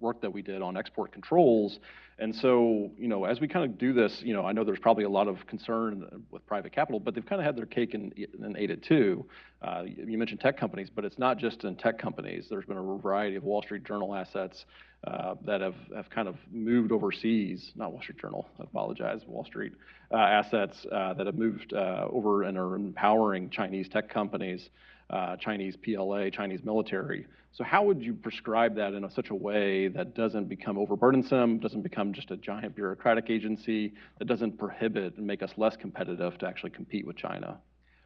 work that we did on export controls. And so, as we kind of do this, I know there's probably a lot of concern with private capital, but they've kind of had their cake and ate it too. You mentioned tech companies, but it's not just in tech companies. There's been a variety of Wall Street Journal assets that have kind of moved overseas, not Wall Street Journal, I apologize, Wall Street assets that have moved over and are empowering Chinese tech companies, Chinese PLA, Chinese military. So how would you prescribe that in such a way that doesn't become overburdensome, doesn't become just a giant bureaucratic agency, that doesn't prohibit and make us less competitive to actually compete with China?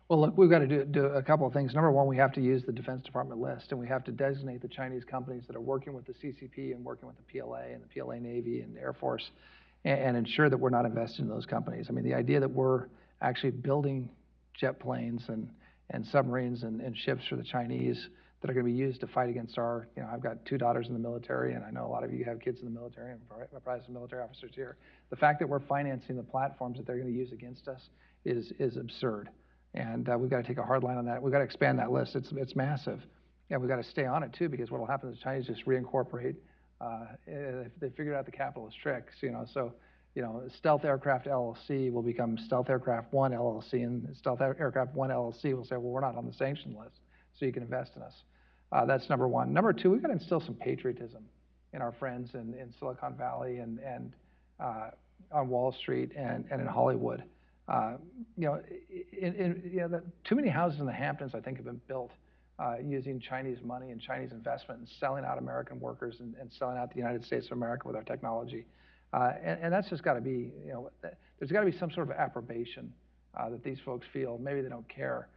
Well, look, we've got to do a couple of things. Number one, we have to use the Defense Department list, and we have to designate the Chinese companies that are working with the CCP and working with the PLA and the PLA Navy and Air Force, and ensure that we're not invested in those companies. I mean, the idea that we're actually building jet planes and submarines and ships for the Chinese that are going to be used to fight against our, I've got 2 daughters in the military, and I know a lot of you have kids in the military, and probably some military officers here. The fact that we're financing the platforms that they're going to use against us is absurd. And we've got to take a hard line on that. We've got to expand that list. It's massive. And we've got to stay on it too, because what will happen is the Chinese just reincorporate. They figured out the capitalist tricks, So, Stealth Aircraft LLC will become Stealth Aircraft One LLC, and Stealth Aircraft One LLC will say, well, we're not on the sanction list, so you can invest in us. That's number one. Number two, we've got to instill some patriotism in our friends in Silicon Valley and on Wall Street and in Hollywood. Too many houses in the Hamptons, I think, have been built using Chinese money and Chinese investment and selling out American workers and selling out the United States of America with our technology. And that's just got to be, there's got to be some sort of approbation that these folks feel. Maybe they don't care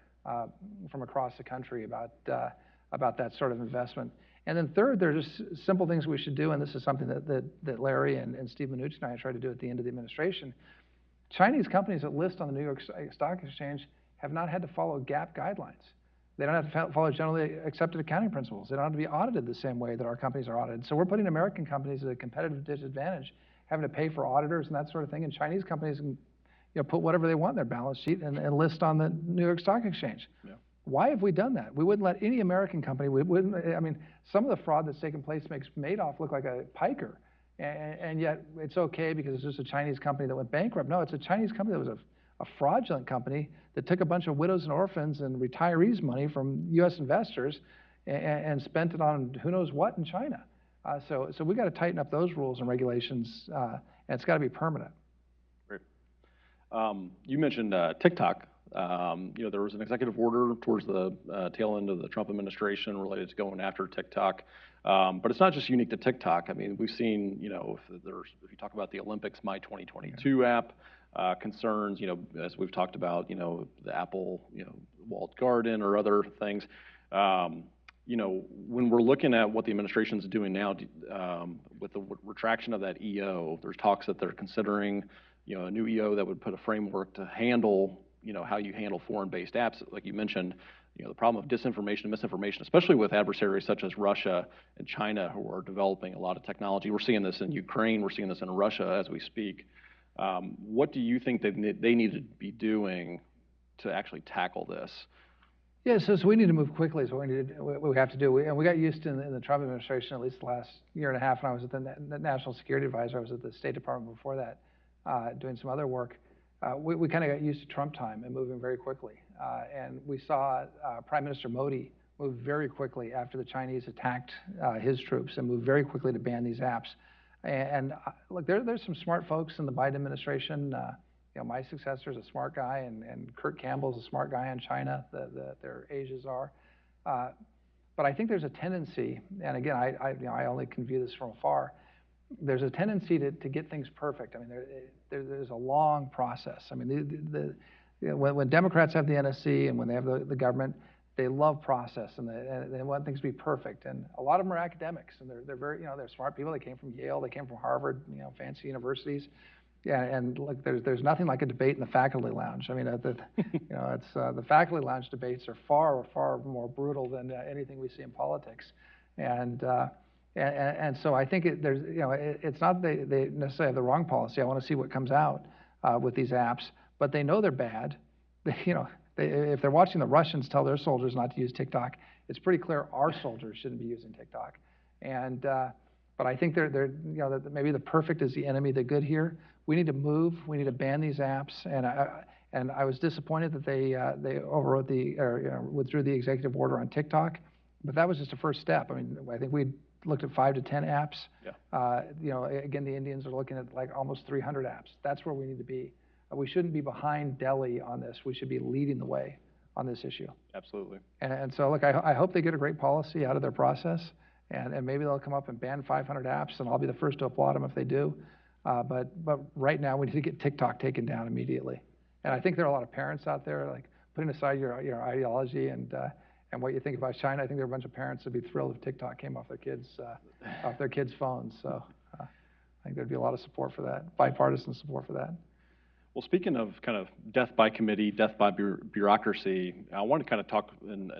from across the country about that sort of investment. And then third, there's just simple things we should do, and this is something that Larry and Steve Mnuchin and I tried to do at the end of the administration. Chinese companies that list on the New York Stock Exchange have not had to follow GAAP guidelines. They don't have to follow generally accepted accounting principles. They don't have to be audited the same way that our companies are audited. So we're putting American companies at a competitive disadvantage, having to pay for auditors and that sort of thing. And Chinese companies can put whatever they want in their balance sheet and list on the New York Stock Exchange. Yeah. Why have we done that? We wouldn't let any American company, some of the fraud that's taken place makes Madoff look like a piker. And yet it's okay because it's just a Chinese company that went bankrupt. No, it's a Chinese company that was a fraudulent company that took a bunch of widows and orphans and retirees' money from U.S. investors and spent it on who knows what in China. So we've got to tighten up those rules and regulations, and it's got to be permanent. Great. You mentioned TikTok. There was an executive order towards the tail end of the Trump administration related to going after TikTok. But it's not just unique to TikTok. I mean, we've seen, if you talk about the Olympics My 2022 app, concerns, as we've talked about, the Apple, walled garden or other things. When we're looking at what the administration's doing now with the retraction of that EO, there's talks that they're considering, a new EO that would put a framework to handle, how you handle foreign-based apps, like you mentioned. The problem of disinformation and misinformation, especially with adversaries such as Russia and China, who are developing a lot of technology. We're seeing this in Ukraine. We're seeing this in Russia as we speak. What do you think that they need to be doing to actually tackle this? Yeah, so we need to move quickly is what we have to do. And we got used to in the Trump administration, at least the last year and a half, when I was at the National Security Advisor. I was at the State Department before that, doing some other work. We kind of got used to Trump time and moving very quickly. And we saw Prime Minister Modi move very quickly after the Chinese attacked his troops and move very quickly to ban these apps. And look, there's some smart folks in the Biden administration. My successor is a smart guy, and Kurt Campbell's a smart guy in China. Their Asia's are. But I think there's a tendency, and again, I only can view this from afar. There's a tendency to get things perfect. I mean, there's a long process. I mean, when Democrats have the NSC and when they have the government, They love process, and they want things to be perfect. And a lot of them are academics, and they're very, they're smart people. They came from Yale, they came from Harvard, fancy universities. Yeah, and look, there's nothing like a debate in the faculty lounge. I mean, it's the faculty lounge debates are far more brutal than anything we see in politics. And so I think it's not they necessarily have the wrong policy. I want to see what comes out with these apps, but they know they're bad. If they're watching the Russians tell their soldiers not to use TikTok, it's pretty clear our soldiers shouldn't be using TikTok. And but I think that maybe the perfect is the enemy of the good here. We need to move. We need to ban these apps. And I was disappointed that they overrode withdrew the executive order on TikTok, but that was just a first step. I mean, I think we looked at 5 to 10 apps. Yeah. Again, the Indians are looking at like almost 300 apps. That's where we need to be. We shouldn't be behind Delhi on this. We should be leading the way on this issue. Absolutely. And so, look, I hope they get a great policy out of their process, and maybe they'll come up and ban 500 apps, and I'll be the first to applaud them if they do. But right now, we need to get TikTok taken down immediately. And I think there are a lot of parents out there, like, putting aside your ideology and what you think about China. I think there are a bunch of parents that'd be thrilled if TikTok came off their kids' phones. So I think there'd be a lot of support for that, bipartisan support for that. Well, speaking of kind of death by committee, death by bureaucracy, I want to kind of talk and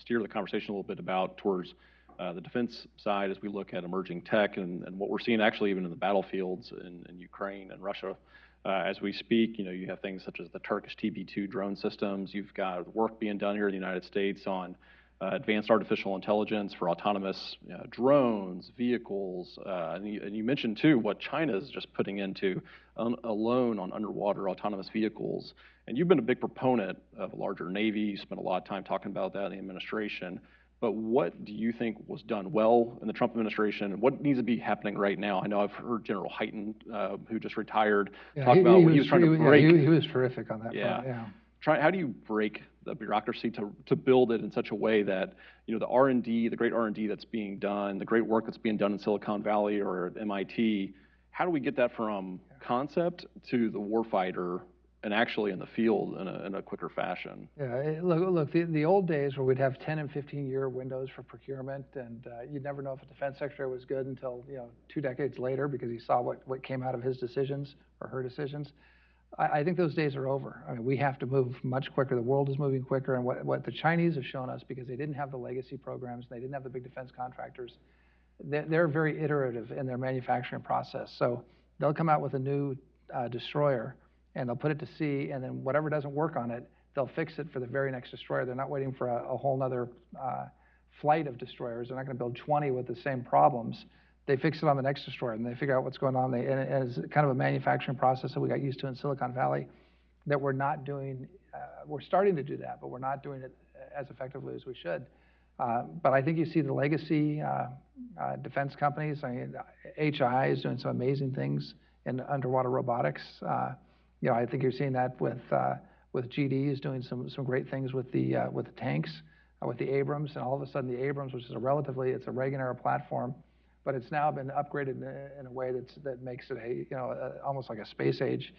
steer the conversation a little bit about towards the defense side as we look at emerging tech and what we're seeing actually even in the battlefields in Ukraine and Russia. As we speak, you have things such as the Turkish TB2 drone systems. You've got work being done here in the United States on advanced artificial intelligence for autonomous drones, vehicles, and you mentioned too what China is just putting into alone on underwater autonomous vehicles. And you've been a big proponent of a larger Navy. You spent a lot of time talking about that in the administration. But what do you think was done well in the Trump administration, and what needs to be happening right now? I know I've heard General Hyten, who just retired, talk about what he was trying to break. Yeah, he was terrific on that front. Yeah. How do you break the bureaucracy to build it in such a way that the R&D, the great R&D that's being done, the great work that's being done in Silicon Valley or at MIT, how do we get that from concept to the warfighter and actually in the field in a quicker fashion? Yeah, look, the old days where we'd have 10 and 15-year windows for procurement, and you'd never know if a defense secretary was good until 2 decades later because he saw what came out of his decisions or her decisions. I think those days are over. I mean, we have to move much quicker. The world is moving quicker, and what the Chinese have shown us, because they didn't have the legacy programs, they didn't have the big defense contractors, they're very iterative in their manufacturing process. So they'll come out with a new destroyer, and they'll put it to sea, and then whatever doesn't work on it, they'll fix it for the very next destroyer. They're not waiting for a whole nother flight of destroyers. They're not going to build 20 with the same problems. They fix it on the next destroyer, and they figure out what's going on. And it's kind of a manufacturing process that we got used to in Silicon Valley that we're not doing. We're starting to do that, but we're not doing it as effectively as we should. But I think you see the legacy defense companies. I mean, HII is doing some amazing things in underwater robotics. I think you're seeing that with GD is doing some great things with the tanks, with the Abrams, and all of a sudden the Abrams, which is it's a Reagan era platform, but it's now been upgraded in a way that makes it almost like a space age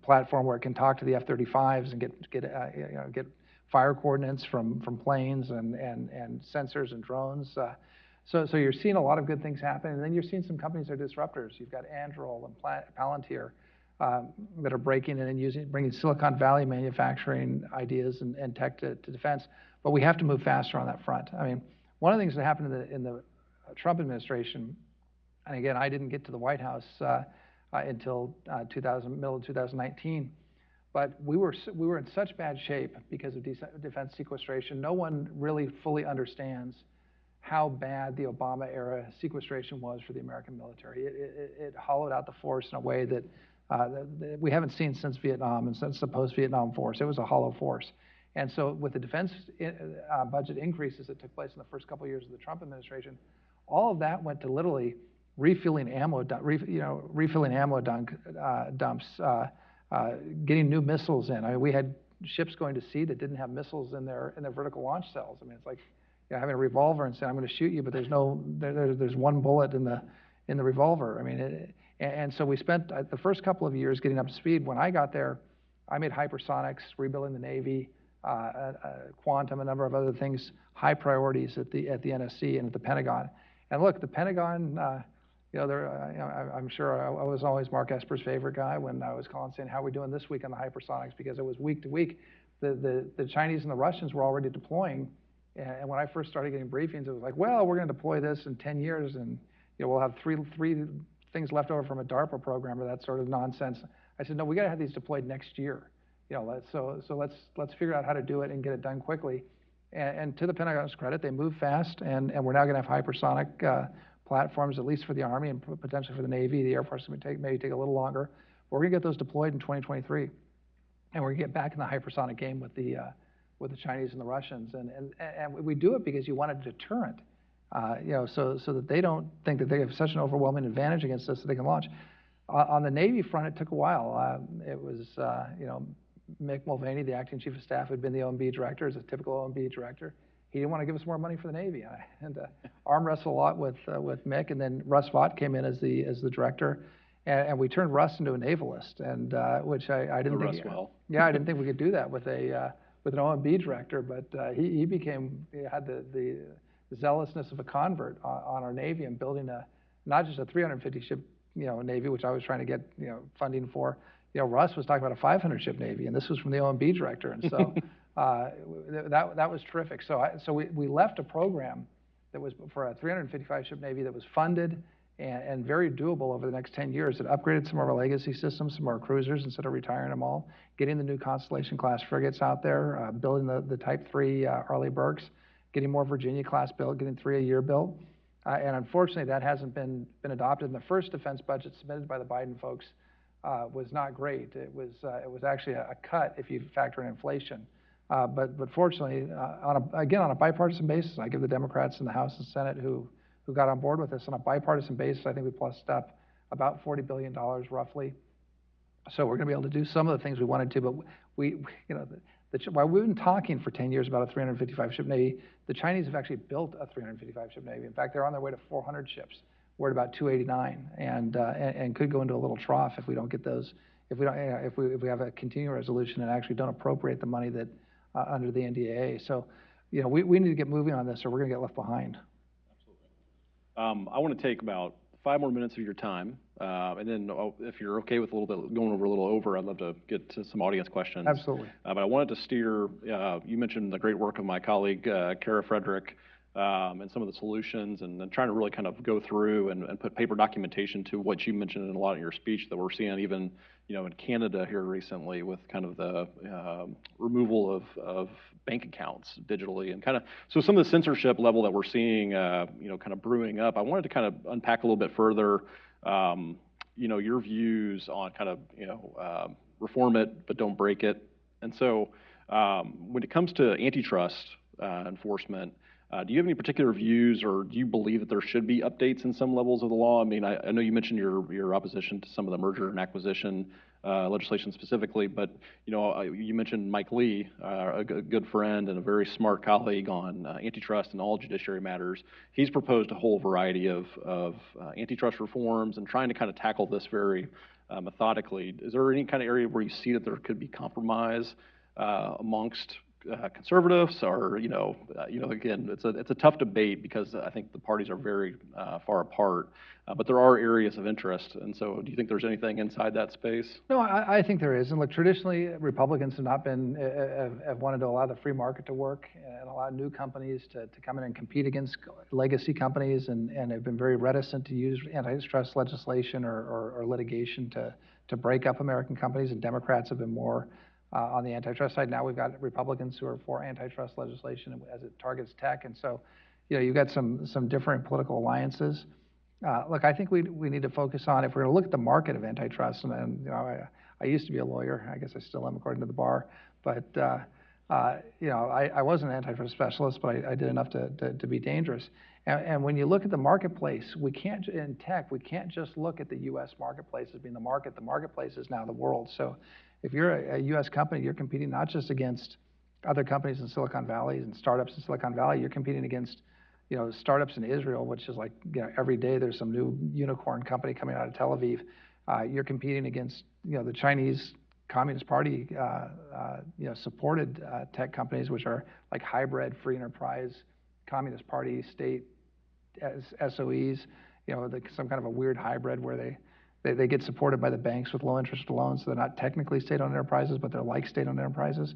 platform where it can talk to the F-35s and get fire coordinates from planes and sensors and drones. So you're seeing a lot of good things happen, and then you're seeing some companies that are disruptors. You've got Anduril and Palantir that are breaking in and bringing Silicon Valley manufacturing ideas and tech to defense. But we have to move faster on that front. I mean, one of the things that happened in the Trump administration, and again, I didn't get to the White House until middle of 2019, but we were in such bad shape because of defense sequestration. No one really fully understands how bad the Obama era sequestration was for the American military. It hollowed out the force in a way that we haven't seen since Vietnam and since the post-Vietnam force. It was a hollow force. And so with the defense budget increases that took place in the first couple of years of the Trump administration, all of that went to literally refilling ammo dumps, getting new missiles in. I mean, we had ships going to sea that didn't have missiles in their vertical launch cells. I mean, it's like having a revolver and saying, "I'm going to shoot you," but there's one bullet in the revolver. I mean, and so we spent the first couple of years getting up to speed. When I got there, I made hypersonics, rebuilding the Navy, quantum, a number of other things, high priorities at the NSC and at the Pentagon. And look, the Pentagon, I'm sure I was always Mark Esper's favorite guy when I was calling saying, how are we doing this week on the hypersonics? Because it was week to week. The Chinese and the Russians were already deploying. And when I first started getting briefings, it was like, well, we're going to deploy this in 10 years, and we'll have three things left over from a DARPA program or that sort of nonsense. I said, no, we got to have these deployed next year. Let's figure out how to do it and get it done quickly. And to the Pentagon's credit, they moved fast, and we're now going to have hypersonic platforms, at least for the Army and potentially for the Navy. The Air Force may take a little longer. But we're going to get those deployed in 2023, and we're going to get back in the hypersonic game with the Chinese and the Russians. And we do it because you want a deterrent, so that they don't think that they have such an overwhelming advantage against us that they can launch. On the Navy front, it took a while. It was, Mick Mulvaney, the acting chief of staff, had been the OMB director, as a typical OMB director. He didn't want to give us more money for the Navy, and arm wrestled a lot with Mick, and then Russ Vought came in as the director, and we turned Russ into a navalist, and which I didn't think. Yeah, I didn't think we could do that with an OMB director, but he had the zealousness of a convert on our Navy and building not just a 350 ship Navy, which I was trying to get funding for. Russ was talking about a 500 ship Navy, and this was from the OMB director, and so that was terrific. So we left a program that was for a 355 ship Navy that was funded and very doable over the next 10 years. It upgraded some of our legacy systems, some of our cruisers, instead of retiring them all, getting the new Constellation class frigates out there, building the Type 3 Arleigh Burkes, getting more Virginia class built, getting 3 a year built. And unfortunately, that hasn't been adopted. And the first defense budget submitted by the Biden folks was not great. It was actually a cut if you factor in inflation. But fortunately, on a bipartisan basis, I give the Democrats in the House and Senate who got on board with this. On a bipartisan basis, I think we plussed up about $40 billion roughly. So we're going to be able to do some of the things we wanted to, but while we've been talking for 10 years about a 355 ship Navy, the Chinese have actually built a 355 ship Navy. In fact, they're on their way to 400 ships. We're at about 289, and could go into a little trough if we don't get those. If we have a continuing resolution and actually don't appropriate the money that under the NDAA. So, we need to get moving on this, or we're going to get left behind. Absolutely. I want to take about 5 more minutes of your time, and then if you're okay with going over a little over, I'd love to get to some audience questions. Absolutely. But I wanted to steer. You mentioned the great work of my colleague Kara Frederick. And some of the solutions, and then trying to really kind of go through and put paper documentation to what you mentioned in a lot of your speech that we're seeing even, in Canada here recently with kind of the removal of bank accounts digitally, and kind of, so some of the censorship level that we're seeing, kind of brewing up. I wanted to kind of unpack a little bit further, your views on kind of, reform it, but don't break it. And so when it comes to antitrust enforcement, do you have any particular views, or do you believe that there should be updates in some levels of the law? I mean, I know you mentioned your opposition to some of the merger and acquisition legislation specifically, but you mentioned Mike Lee, a good friend and a very smart colleague on antitrust and all judiciary matters. He's proposed a whole variety of antitrust reforms and trying to kind of tackle this very methodically. Is there any kind of area where you see that there could be compromise amongst conservatives, or again, it's a tough debate because I think the parties are very far apart, but there are areas of interest. And so, do you think there's anything inside that space? No, I think there is. And look, traditionally, Republicans have not have wanted to allow the free market to work and allow new companies to come in and compete against legacy companies, and have been very reticent to use antitrust legislation or litigation to break up American companies. And Democrats have been more on the antitrust side. Now we've got Republicans who are for antitrust legislation as it targets tech, and so you've got some different political alliances. Look, I think we need to focus on, if we're going to look at the market of antitrust, and I used to be a lawyer. I guess I still am according to the bar, but I wasn't an antitrust specialist, but I did enough to be dangerous. And when you look at the marketplace, in tech we can't just look at the U.S. marketplace as being the market. The marketplace is now the world. So if you're a U.S. company, you're competing not just against other companies in Silicon Valley and startups in Silicon Valley. You're competing against, startups in Israel, which is like, every day there's some new unicorn company coming out of Tel Aviv. You're competing against, the Chinese Communist Party supported tech companies, which are like hybrid free enterprise, Communist Party state as SOEs, some kind of a weird hybrid where they get supported by the banks with low interest loans. So they're not technically state-owned enterprises, but they're like state-owned enterprises.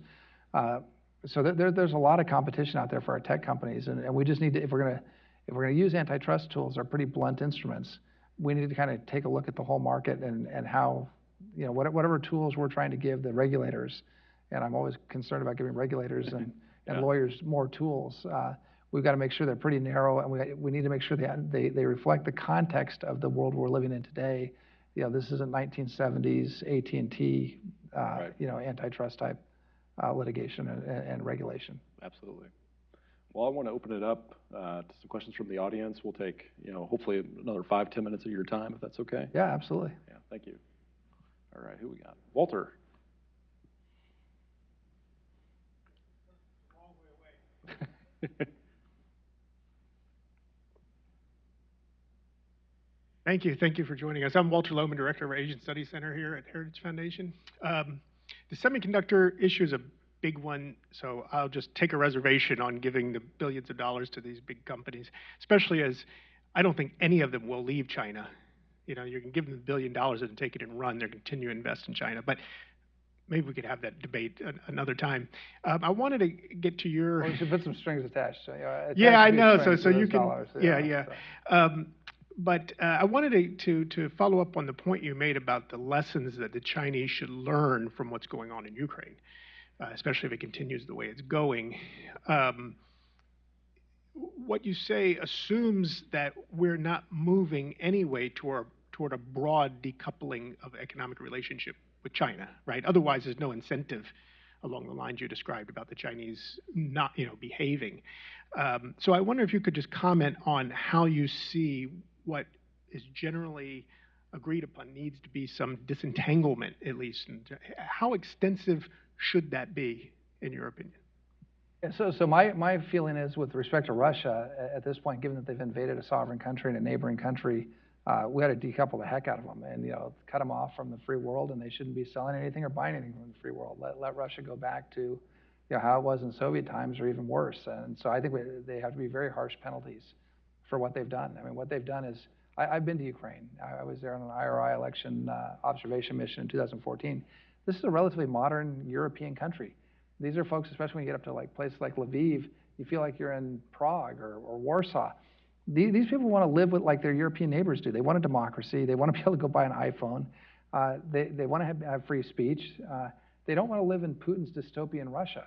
So there's a lot of competition out there for our tech companies, and we just need to, if we're gonna use antitrust tools, they're pretty blunt instruments. We need to kind of take a look at the whole market and how, whatever tools we're trying to give the regulators, and I'm always concerned about giving regulators and lawyers more tools. We've got to make sure they're pretty narrow, and we need to make sure they reflect the context of the world we're living in today. This isn't 1970s AT&T, antitrust type litigation and regulation. Absolutely. Well, I want to open it up to some questions from the audience. We'll take, hopefully another 5-10 minutes of your time, if that's okay. Yeah, absolutely. Yeah, thank you. All right, who we got? Walter. Thank you. Thank you for joining us. I'm Walter Lohman, Director of our Asian Studies Center here at Heritage Foundation. The semiconductor issue is a big one, so I'll just take a reservation on giving the billions of dollars to these big companies, especially as I don't think any of them will leave China. You can give them $1 billion and take it and run. They're continue to invest in China. But maybe we could have that debate another time. I wanted to get to your... Well, we should put some strings attached. Yeah, I know. So you can... Dollars, But I wanted to follow up on the point you made about the lessons that the Chinese should learn from what's going on in Ukraine, especially if it continues the way it's going. What you say assumes that we're not moving anyway toward a broad decoupling of economic relationship with China, right? Otherwise, there's no incentive along the lines you described about the Chinese not, behaving. So I wonder if you could just comment on how you see what is generally agreed upon needs to be some disentanglement, at least. And how extensive should that be, in your opinion? Yeah, so my feeling is, with respect to Russia, at this point, given that they've invaded a sovereign country and a neighboring country, we ought to decouple the heck out of them and cut them off from the free world, and they shouldn't be selling anything or buying anything from the free world. Let Russia go back to how it was in Soviet times, or even worse. And so I think they have to be very harsh penalties for what they've done. I mean, what they've done is, I've been to Ukraine. I was there on an IRI election observation mission in 2014. This is a relatively modern European country. These are folks, especially when you get up to places like Lviv, you feel like you're in Prague or Warsaw. These people want to live with like their European neighbors do. They want a democracy. They want to be able to go buy an iPhone. They want to have free speech. They don't want to live in Putin's dystopian Russia.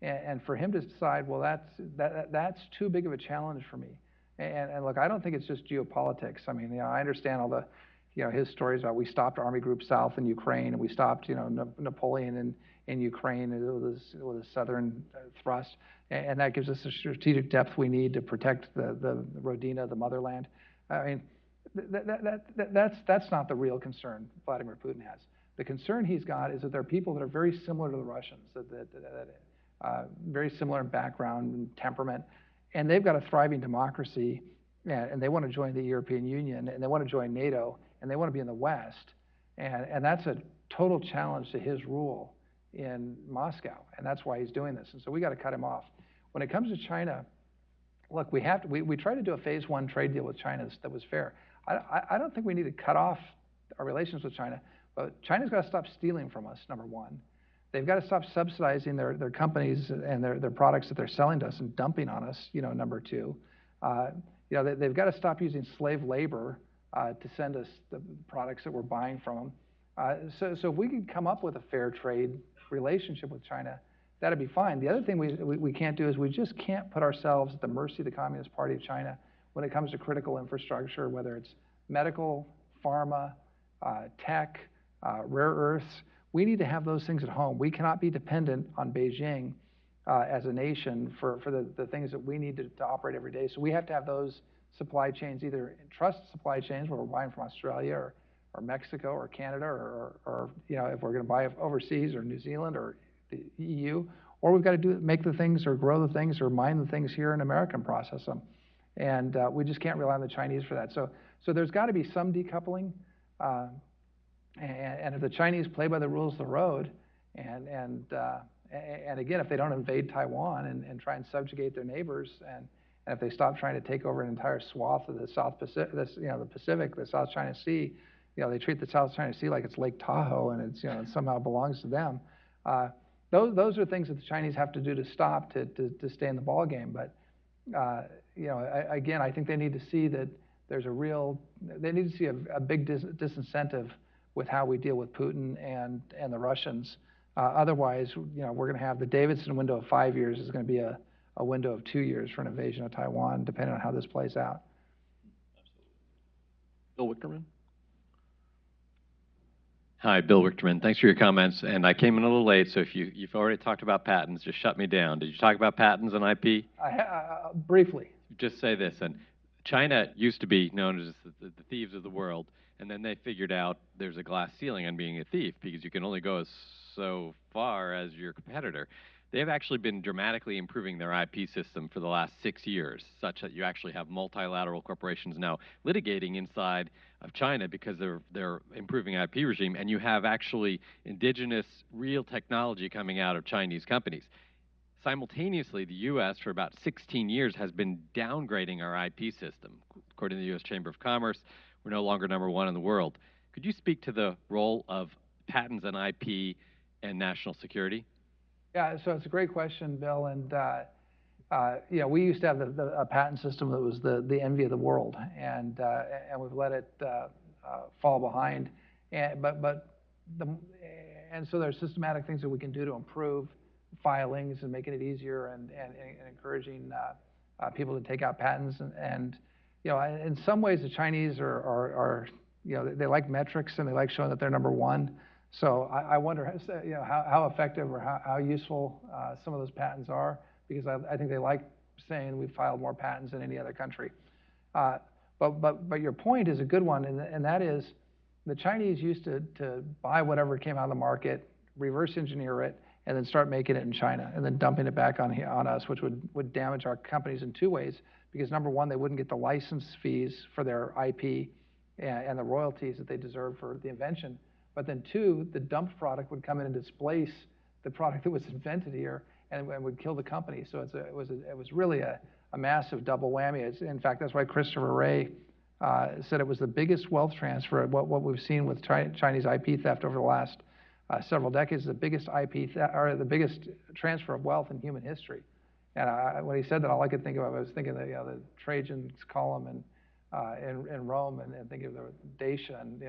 And for him to decide, well, that's too big of a challenge for me. And look, I don't think it's just geopolitics. I mean, I understand all the, his stories about we stopped Army Group South in Ukraine, and we stopped, Napoleon in Ukraine with a southern thrust, and that gives us the strategic depth we need to protect the Rodina, the motherland. I mean, that's not the real concern Vladimir Putin has. The concern he's got is that there are people that are very similar to the Russians, very similar in background and temperament, and they've got a thriving democracy, and they want to join the European Union, and they want to join NATO, and they want to be in the West, and that's a total challenge to his rule in Moscow, and that's why he's doing this. And so we got to cut him off. When it comes to China, look, we tried to do a phase one trade deal with China that was fair. I don't think we need to cut off our relations with China, but China's got to stop stealing from us, number one. They've got to stop subsidizing their companies and their products that they're selling to us and dumping on us, number two. They've got to stop using slave labor to send us the products that we're buying from them. So if we could come up with a fair trade relationship with China, that'd be fine. The other thing we can't do is we just can't put ourselves at the mercy of the Communist Party of China when it comes to critical infrastructure, whether it's medical, pharma, tech, rare earths. We need to have those things at home. We cannot be dependent on Beijing as a nation for the things that we need to operate every day. So we have to have those supply chains, either trust supply chains where we're buying from Australia or Mexico or Canada or if we're going to buy overseas or New Zealand or the EU, or we've got to make the things or grow the things or mine the things here in America and process them. And we just can't rely on the Chinese for that. So there's got to be some decoupling. And And if the Chinese play by the rules of the road, and again, if they don't invade Taiwan and try and subjugate their neighbors, and if they stop trying to take over an entire swath of the South Pacific, the Pacific, the South China Sea, they treat the South China Sea like it's Lake Tahoe and it somehow belongs to them. Those are things that the Chinese have to do to stop to stay in the ball game. But again, I think they need to see that there's they need to see a big disincentive with how we deal with Putin and the Russians. Otherwise, we're going to have the Davidson window of 5 years is going to be a window of 2 years for an invasion of Taiwan, depending on how this plays out. Bill Wichterman. Hi, Bill Wichterman. Thanks for your comments. And I came in a little late, so if you've already talked about patents, just shut me down. Did you talk about patents and IP? Briefly. Just say this. And China used to be known as the thieves of the world, and then they figured out there's a glass ceiling on being a thief because you can only go so far as your competitor. They have actually been dramatically improving their IP system for the last 6 years, such that you actually have multilateral corporations now litigating inside of China because they're improving IP regime, and you have actually indigenous real technology coming out of Chinese companies. Simultaneously, the U.S. for about 16 years has been downgrading our IP system. According to the U.S. Chamber of Commerce, we're no longer #1 in the world. Could you speak to the role of patents and IP and national security? Yeah, so it's a great question, Bill. And we used to have a patent system that was the envy of the world, and we've let it fall behind. And so there's systematic things that we can do to improve filings and making it easier and encouraging people to take out patents. And in some ways, the Chinese are they like metrics and they like showing that they're #1. So I wonder how effective or how useful some of those patents are, because I think they like saying we've filed more patents than any other country. But your point is a good one, and that is the Chinese used to buy whatever came out of the market, reverse engineer it, and then start making it in China, and then dumping it back on us, which would damage our companies in 2 ways. Because #1, they wouldn't get the license fees for their IP and the royalties that they deserve for the invention. But then 2, the dumped product would come in and displace the product that was invented here and would kill the company. So it was really a massive double whammy. In fact, that's why Christopher Wray said it was the biggest wealth transfer. What we've seen with Chinese IP theft over the last several decades, the biggest the biggest transfer of wealth in human history. And when he said that, all I could think of, I was thinking of the Trajan's column in Rome, and thinking of the Dacia and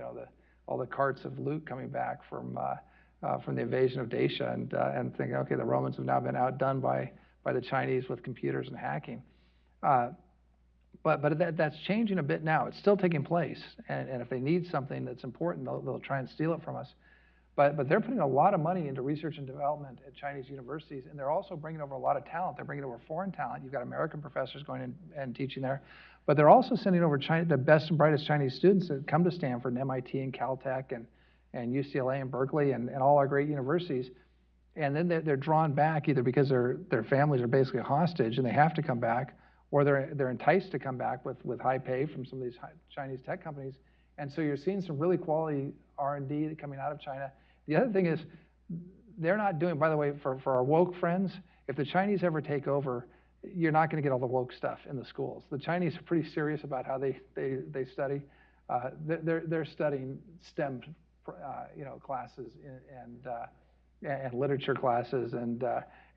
all the carts of loot coming back from the invasion of Dacia, and thinking, okay, the Romans have now been outdone by the Chinese with computers and hacking. But that's changing a bit now. It's still taking place, and if they need something that's important, they'll try and steal it from us. But they're putting a lot of money into research and development at Chinese universities, and they're also bringing over a lot of talent. They're bringing over foreign talent. You've got American professors going in and teaching there, but they're also sending over the best and brightest Chinese students that come to Stanford and MIT and Caltech and UCLA and Berkeley and all our great universities. And then they're drawn back either because their families are basically hostage and they have to come back, or they're enticed to come back with high pay from some of these Chinese tech companies. And so you're seeing some really quality R&D coming out of China. The other thing is, they're not doing, by the way, for our woke friends, if the Chinese ever take over, you're not going to get all the woke stuff in the schools. The Chinese are pretty serious about how they study. They're studying STEM classes and literature classes, and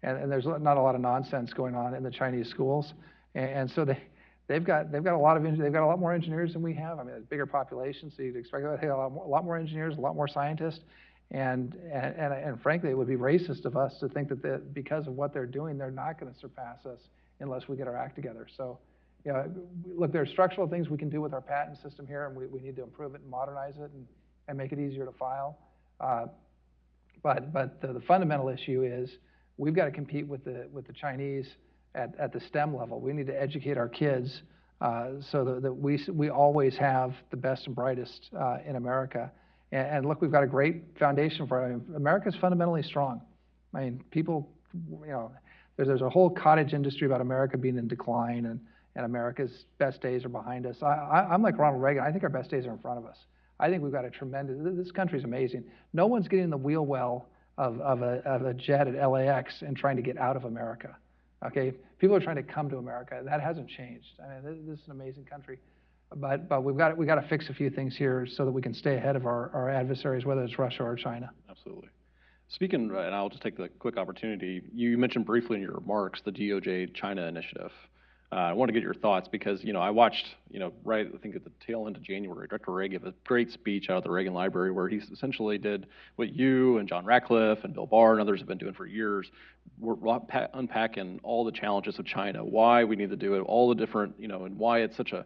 there's not a lot of nonsense going on in the Chinese schools. And so they've got a lot more engineers than we have. I mean, a bigger population, so you'd expect that they have a lot more engineers, a lot more scientists. And frankly, it would be racist of us to think that because of what they're doing, they're not going to surpass us unless we get our act together. So, look, there are structural things we can do with our patent system here, and we need to improve it and modernize it and make it easier to file. But the fundamental issue is we've got to compete with the Chinese at the STEM level. We need to educate our kids so that we always have the best and brightest in America. And look, we've got a great foundation for it. I mean, America's fundamentally strong. I mean, people, there's a whole cottage industry about America being in decline and America's best days are behind us. I'm like Ronald Reagan. I think our best days are in front of us. I think we've got a tremendous, this country's amazing. No one's getting in the wheel well of a jet at LAX and trying to get out of America. Okay, people are trying to come to America. That hasn't changed. I mean, this is an amazing country, but we got to fix a few things here so that we can stay ahead of our adversaries, whether it's Russia or China. Absolutely. Speaking, and I'll just take the quick opportunity, you mentioned briefly in your remarks the DOJ China initiative. I want to get your thoughts because, I watched, right, I think at the tail end of January, Director Wray gave a great speech out of the Reagan Library where he essentially did what you and John Ratcliffe and Bill Barr and others have been doing for years. We're unpacking all the challenges of China, why we need to do it, all the different, and why it's such a,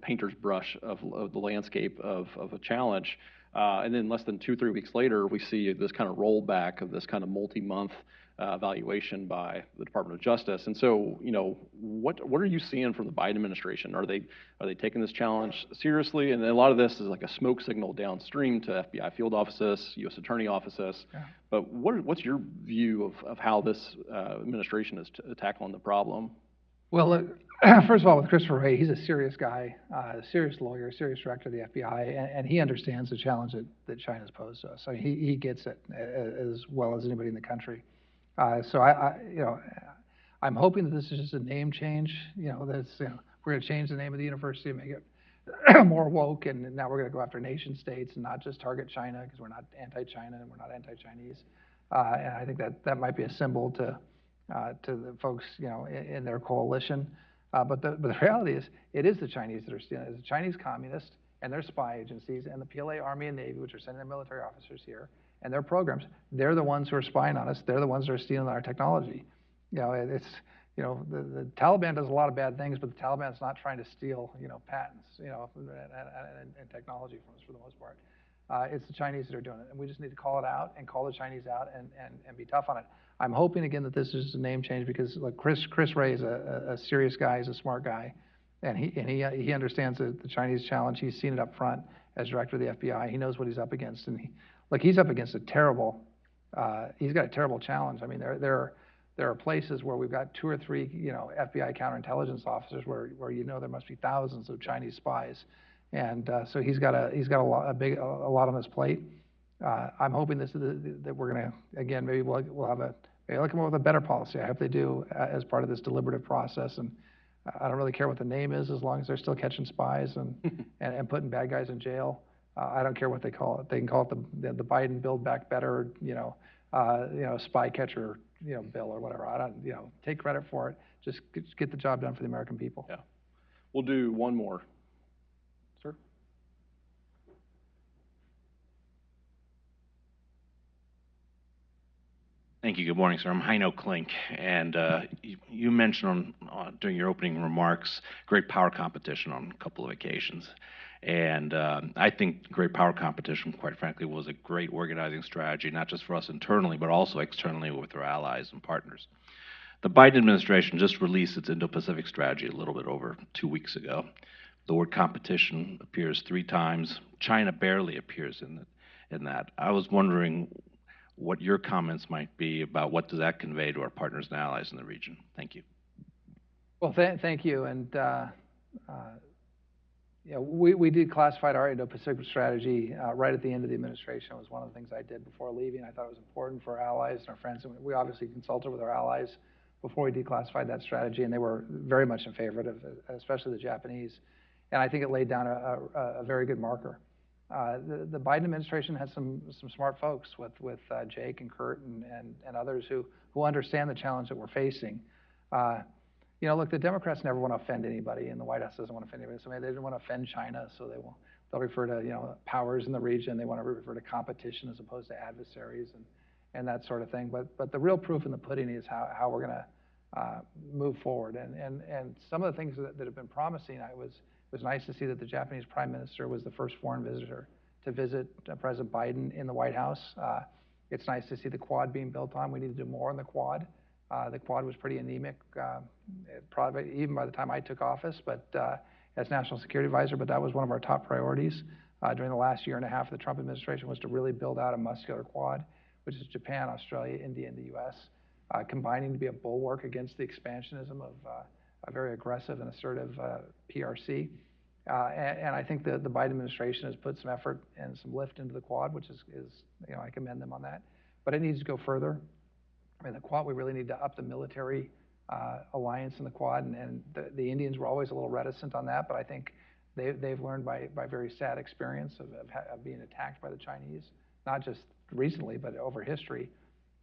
painter's brush of the landscape of a challenge. And then less than 2-3 weeks later, we see this kind of rollback of this kind of multi-month evaluation by the Department of Justice. And so, what are you seeing from the Biden administration? Are they taking this challenge seriously? And a lot of this is like a smoke signal downstream to FBI field offices, U.S. attorney offices. Yeah. But what's your view of how this administration is tackling the problem? Well, look, first of all, with Christopher Wray, he's a serious guy, a serious lawyer, a serious director of the FBI, and he understands the challenge that China's posed to us. I mean, he gets it as well as anybody in the country. So I'm hoping that this is just a name change. We're going to change the name of the university and make it more woke, and now we're going to go after nation states and not just target China because we're not anti-China and we're not anti-Chinese. And I think that might be a symbol to the folks in their coalition. But the reality is, it is the Chinese that are stealing. It's the Chinese communists and their spy agencies and the PLA Army and Navy, which are sending their military officers here, and their programs. They're the ones who are spying on us. They're the ones that are stealing our technology. The Taliban does a lot of bad things, but the Taliban's not trying to steal, patents, and technology from us for the most part. It's the Chinese that are doing it, and we just need to call it out and call the Chinese out and be tough on it. I'm hoping again that this is a name change because look, Chris Wray is a serious guy. He's a smart guy, and he understands the Chinese challenge. He's seen it up front as director of the FBI. He knows what he's up against, and he's up against he's got a terrible challenge. I mean, there are places where we've got 2 or 3 FBI counterintelligence officers where there must be thousands of Chinese spies, and so he's got a lot on his plate. I'm hoping that we're going to again maybe we'll come up with a better policy. I hope they do as part of this deliberative process. And I don't really care what the name is as long as they're still catching spies and putting bad guys in jail. I don't care what they call it. They can call it the Biden Build Back Better, spy catcher, bill or whatever. I don't, take credit for it. Just get the job done for the American people. Yeah. We'll do one more. Sir? Thank you. Good morning, sir. I'm Heino Klink, and you mentioned during your opening remarks great power competition on a couple of occasions. And I think great power competition, quite frankly, was a great organizing strategy, not just for us internally, but also externally with our allies and partners. The Biden administration just released its Indo-Pacific Strategy a little bit over 2 weeks ago. The word competition appears 3 times. China barely appears in that. I was wondering what your comments might be about what does that convey to our partners and allies in the region. Thank you. Well, thank you. And we declassified our Indo-Pacific strategy right at the end of the administration. It was one of the things I did before leaving. I thought it was important for our allies and our friends. And we obviously consulted with our allies before we declassified that strategy, and they were very much in favor of it, especially the Japanese. And I think it laid down a very good marker. The Biden administration has some smart folks with Jake and Kurt and others who understand the challenge that we're facing. Look, the Democrats never want to offend anybody, and the White House doesn't want to offend anybody. So maybe they didn't want to offend China, so they'll refer to powers in the region. They want to refer to competition as opposed to adversaries and that sort of thing. But the real proof in the pudding is how we're going to move forward. And some of the things that have been promising, it was nice to see that the Japanese Prime Minister was the first foreign visitor to visit President Biden in the White House. It's nice to see the Quad being built on. We need to do more on the Quad. The Quad was pretty anemic, probably even by the time I took office, but as National Security Advisor. But that was one of our top priorities during the last year and a half of the Trump administration, was to really build out a muscular Quad, which is Japan, Australia, India, and the U.S., combining to be a bulwark against the expansionism of a very aggressive and assertive PRC. And I think the Biden administration has put some effort and some lift into the Quad, which is I commend them on that. But it needs to go further. I mean, the Quad, we really need to up the military alliance in the Quad, and the Indians were always a little reticent on that, but I think they've learned by very sad experience of being attacked by the Chinese, not just recently, but over history.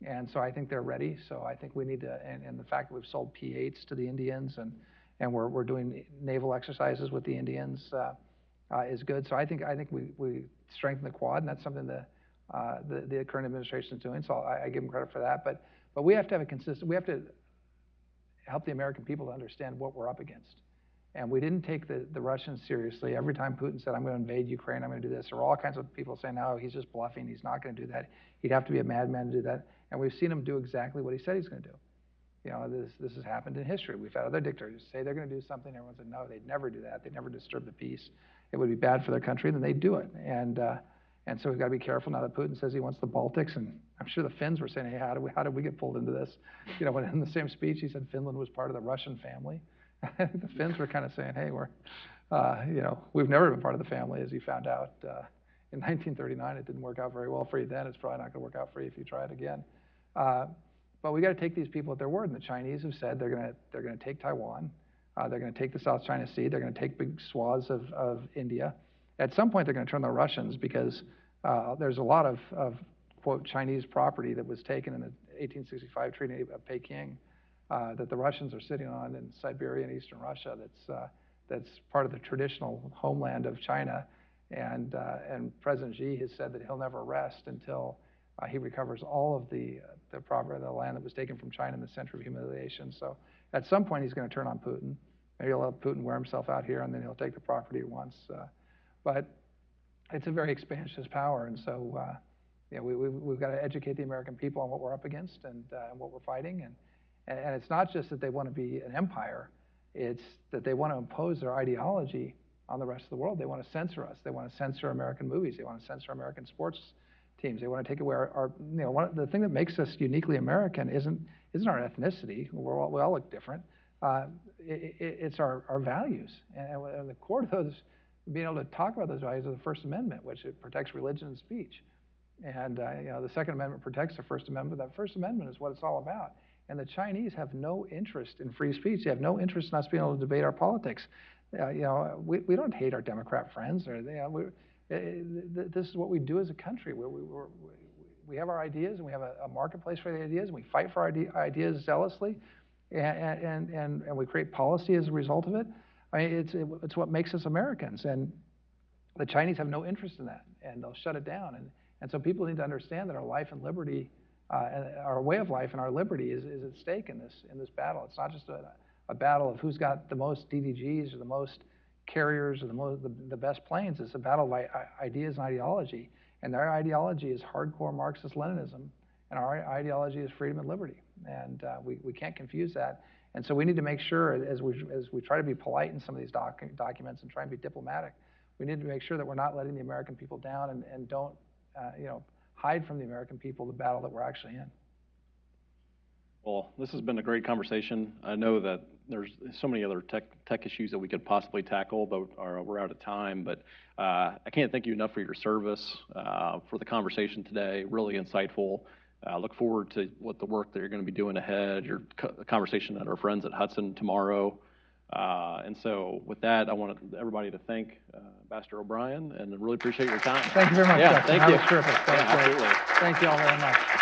And so I think they're ready. So I think we need to, and the fact that we've sold P-8s to the Indians and we're doing naval exercises with the Indians is good. So I think we strengthen the Quad, and that's something the current administration is doing. So I give them credit for that. But we have to have a consistent. We have to help the American people to understand what we're up against. And we didn't take the Russians seriously. Every time Putin said, "I'm going to invade Ukraine, I'm going to do this," there were all kinds of people saying, "No, he's just bluffing. He's not going to do that. He'd have to be a madman to do that." And we've seen him do exactly what he said he's going to do. This has happened in history. We've had other dictators say they're going to do something. Everyone said, no, they'd never do that. They'd never disturb the peace. It would be bad for their country, and then they'd do it. And so we've got to be careful now that Putin says he wants the Baltics, and I'm sure the Finns were saying, hey, how did we get pulled into this? When in the same speech he said Finland was part of the Russian family. The Finns were kind of saying, hey, we've never been part of the family, as he found out in 1939. It didn't work out very well for you then. It's probably not going to work out for you if you try it again. But we got to take these people at their word. And the Chinese have said they're going to take Taiwan. They're going to take the South China Sea. They're going to take big swaths of India. At some point, they're going to turn the Russians, because there's a lot of quote Chinese property that was taken in the 1865 Treaty of Peking that the Russians are sitting on in Siberia and Eastern Russia. That's part of the traditional homeland of China. And President Xi has said that he'll never rest until he recovers all of the land that was taken from China in the Century of Humiliation. So at some point, he's going to turn on Putin. Maybe he'll let Putin wear himself out here, and then he'll take the property at once. But it's a very expansive power, and so we've got to educate the American people on what we're up against and what we're fighting. And it's not just that they want to be an empire; it's that they want to impose their ideology on the rest of the world. They want to censor us. They want to censor American movies. They want to censor American sports teams. They want to take away our the thing that makes us uniquely American isn't our ethnicity. We all look different. It's our values, and the core to those, being able to talk about those values, are the First Amendment, which it protects religion and speech. And the Second Amendment protects the First Amendment. That First Amendment is what it's all about. And the Chinese have no interest in free speech. They have no interest in us being able to debate our politics. We don't hate our Democrat friends. This is what we do as a country. We have our ideas, and we have a marketplace for the ideas, and we fight for our ideas zealously, and we create policy as a result of it. I mean, it's what makes us Americans, and the Chinese have no interest in that, and they'll shut it down. And so people need to understand that our life and liberty, our way of life and our liberty is at stake in this battle. It's not just a battle of who's got the most DDGs or the most carriers or the best planes. It's a battle of ideas and ideology. And their ideology is hardcore Marxist-Leninism, and our ideology is freedom and liberty. And we can't confuse that. And so we need to make sure, as we try to be polite in some of these documents and try and be diplomatic, we need to make sure that we're not letting the American people down and don't hide from the American people the battle that we're actually in. Well, this has been a great conversation. I know that there's so many other tech issues that we could possibly tackle, but we're out of time. But I can't thank you enough for your service, for the conversation today. Really insightful. Look forward to what the work that you're going to be doing ahead, your conversation at our friends at Hudson tomorrow. And so with that, I want everybody to thank Ambassador O'Brien, and really appreciate your time. Thank you very much, Yeah, Justin. thank you. That was terrific. That was great. Absolutely. Thank you all very much.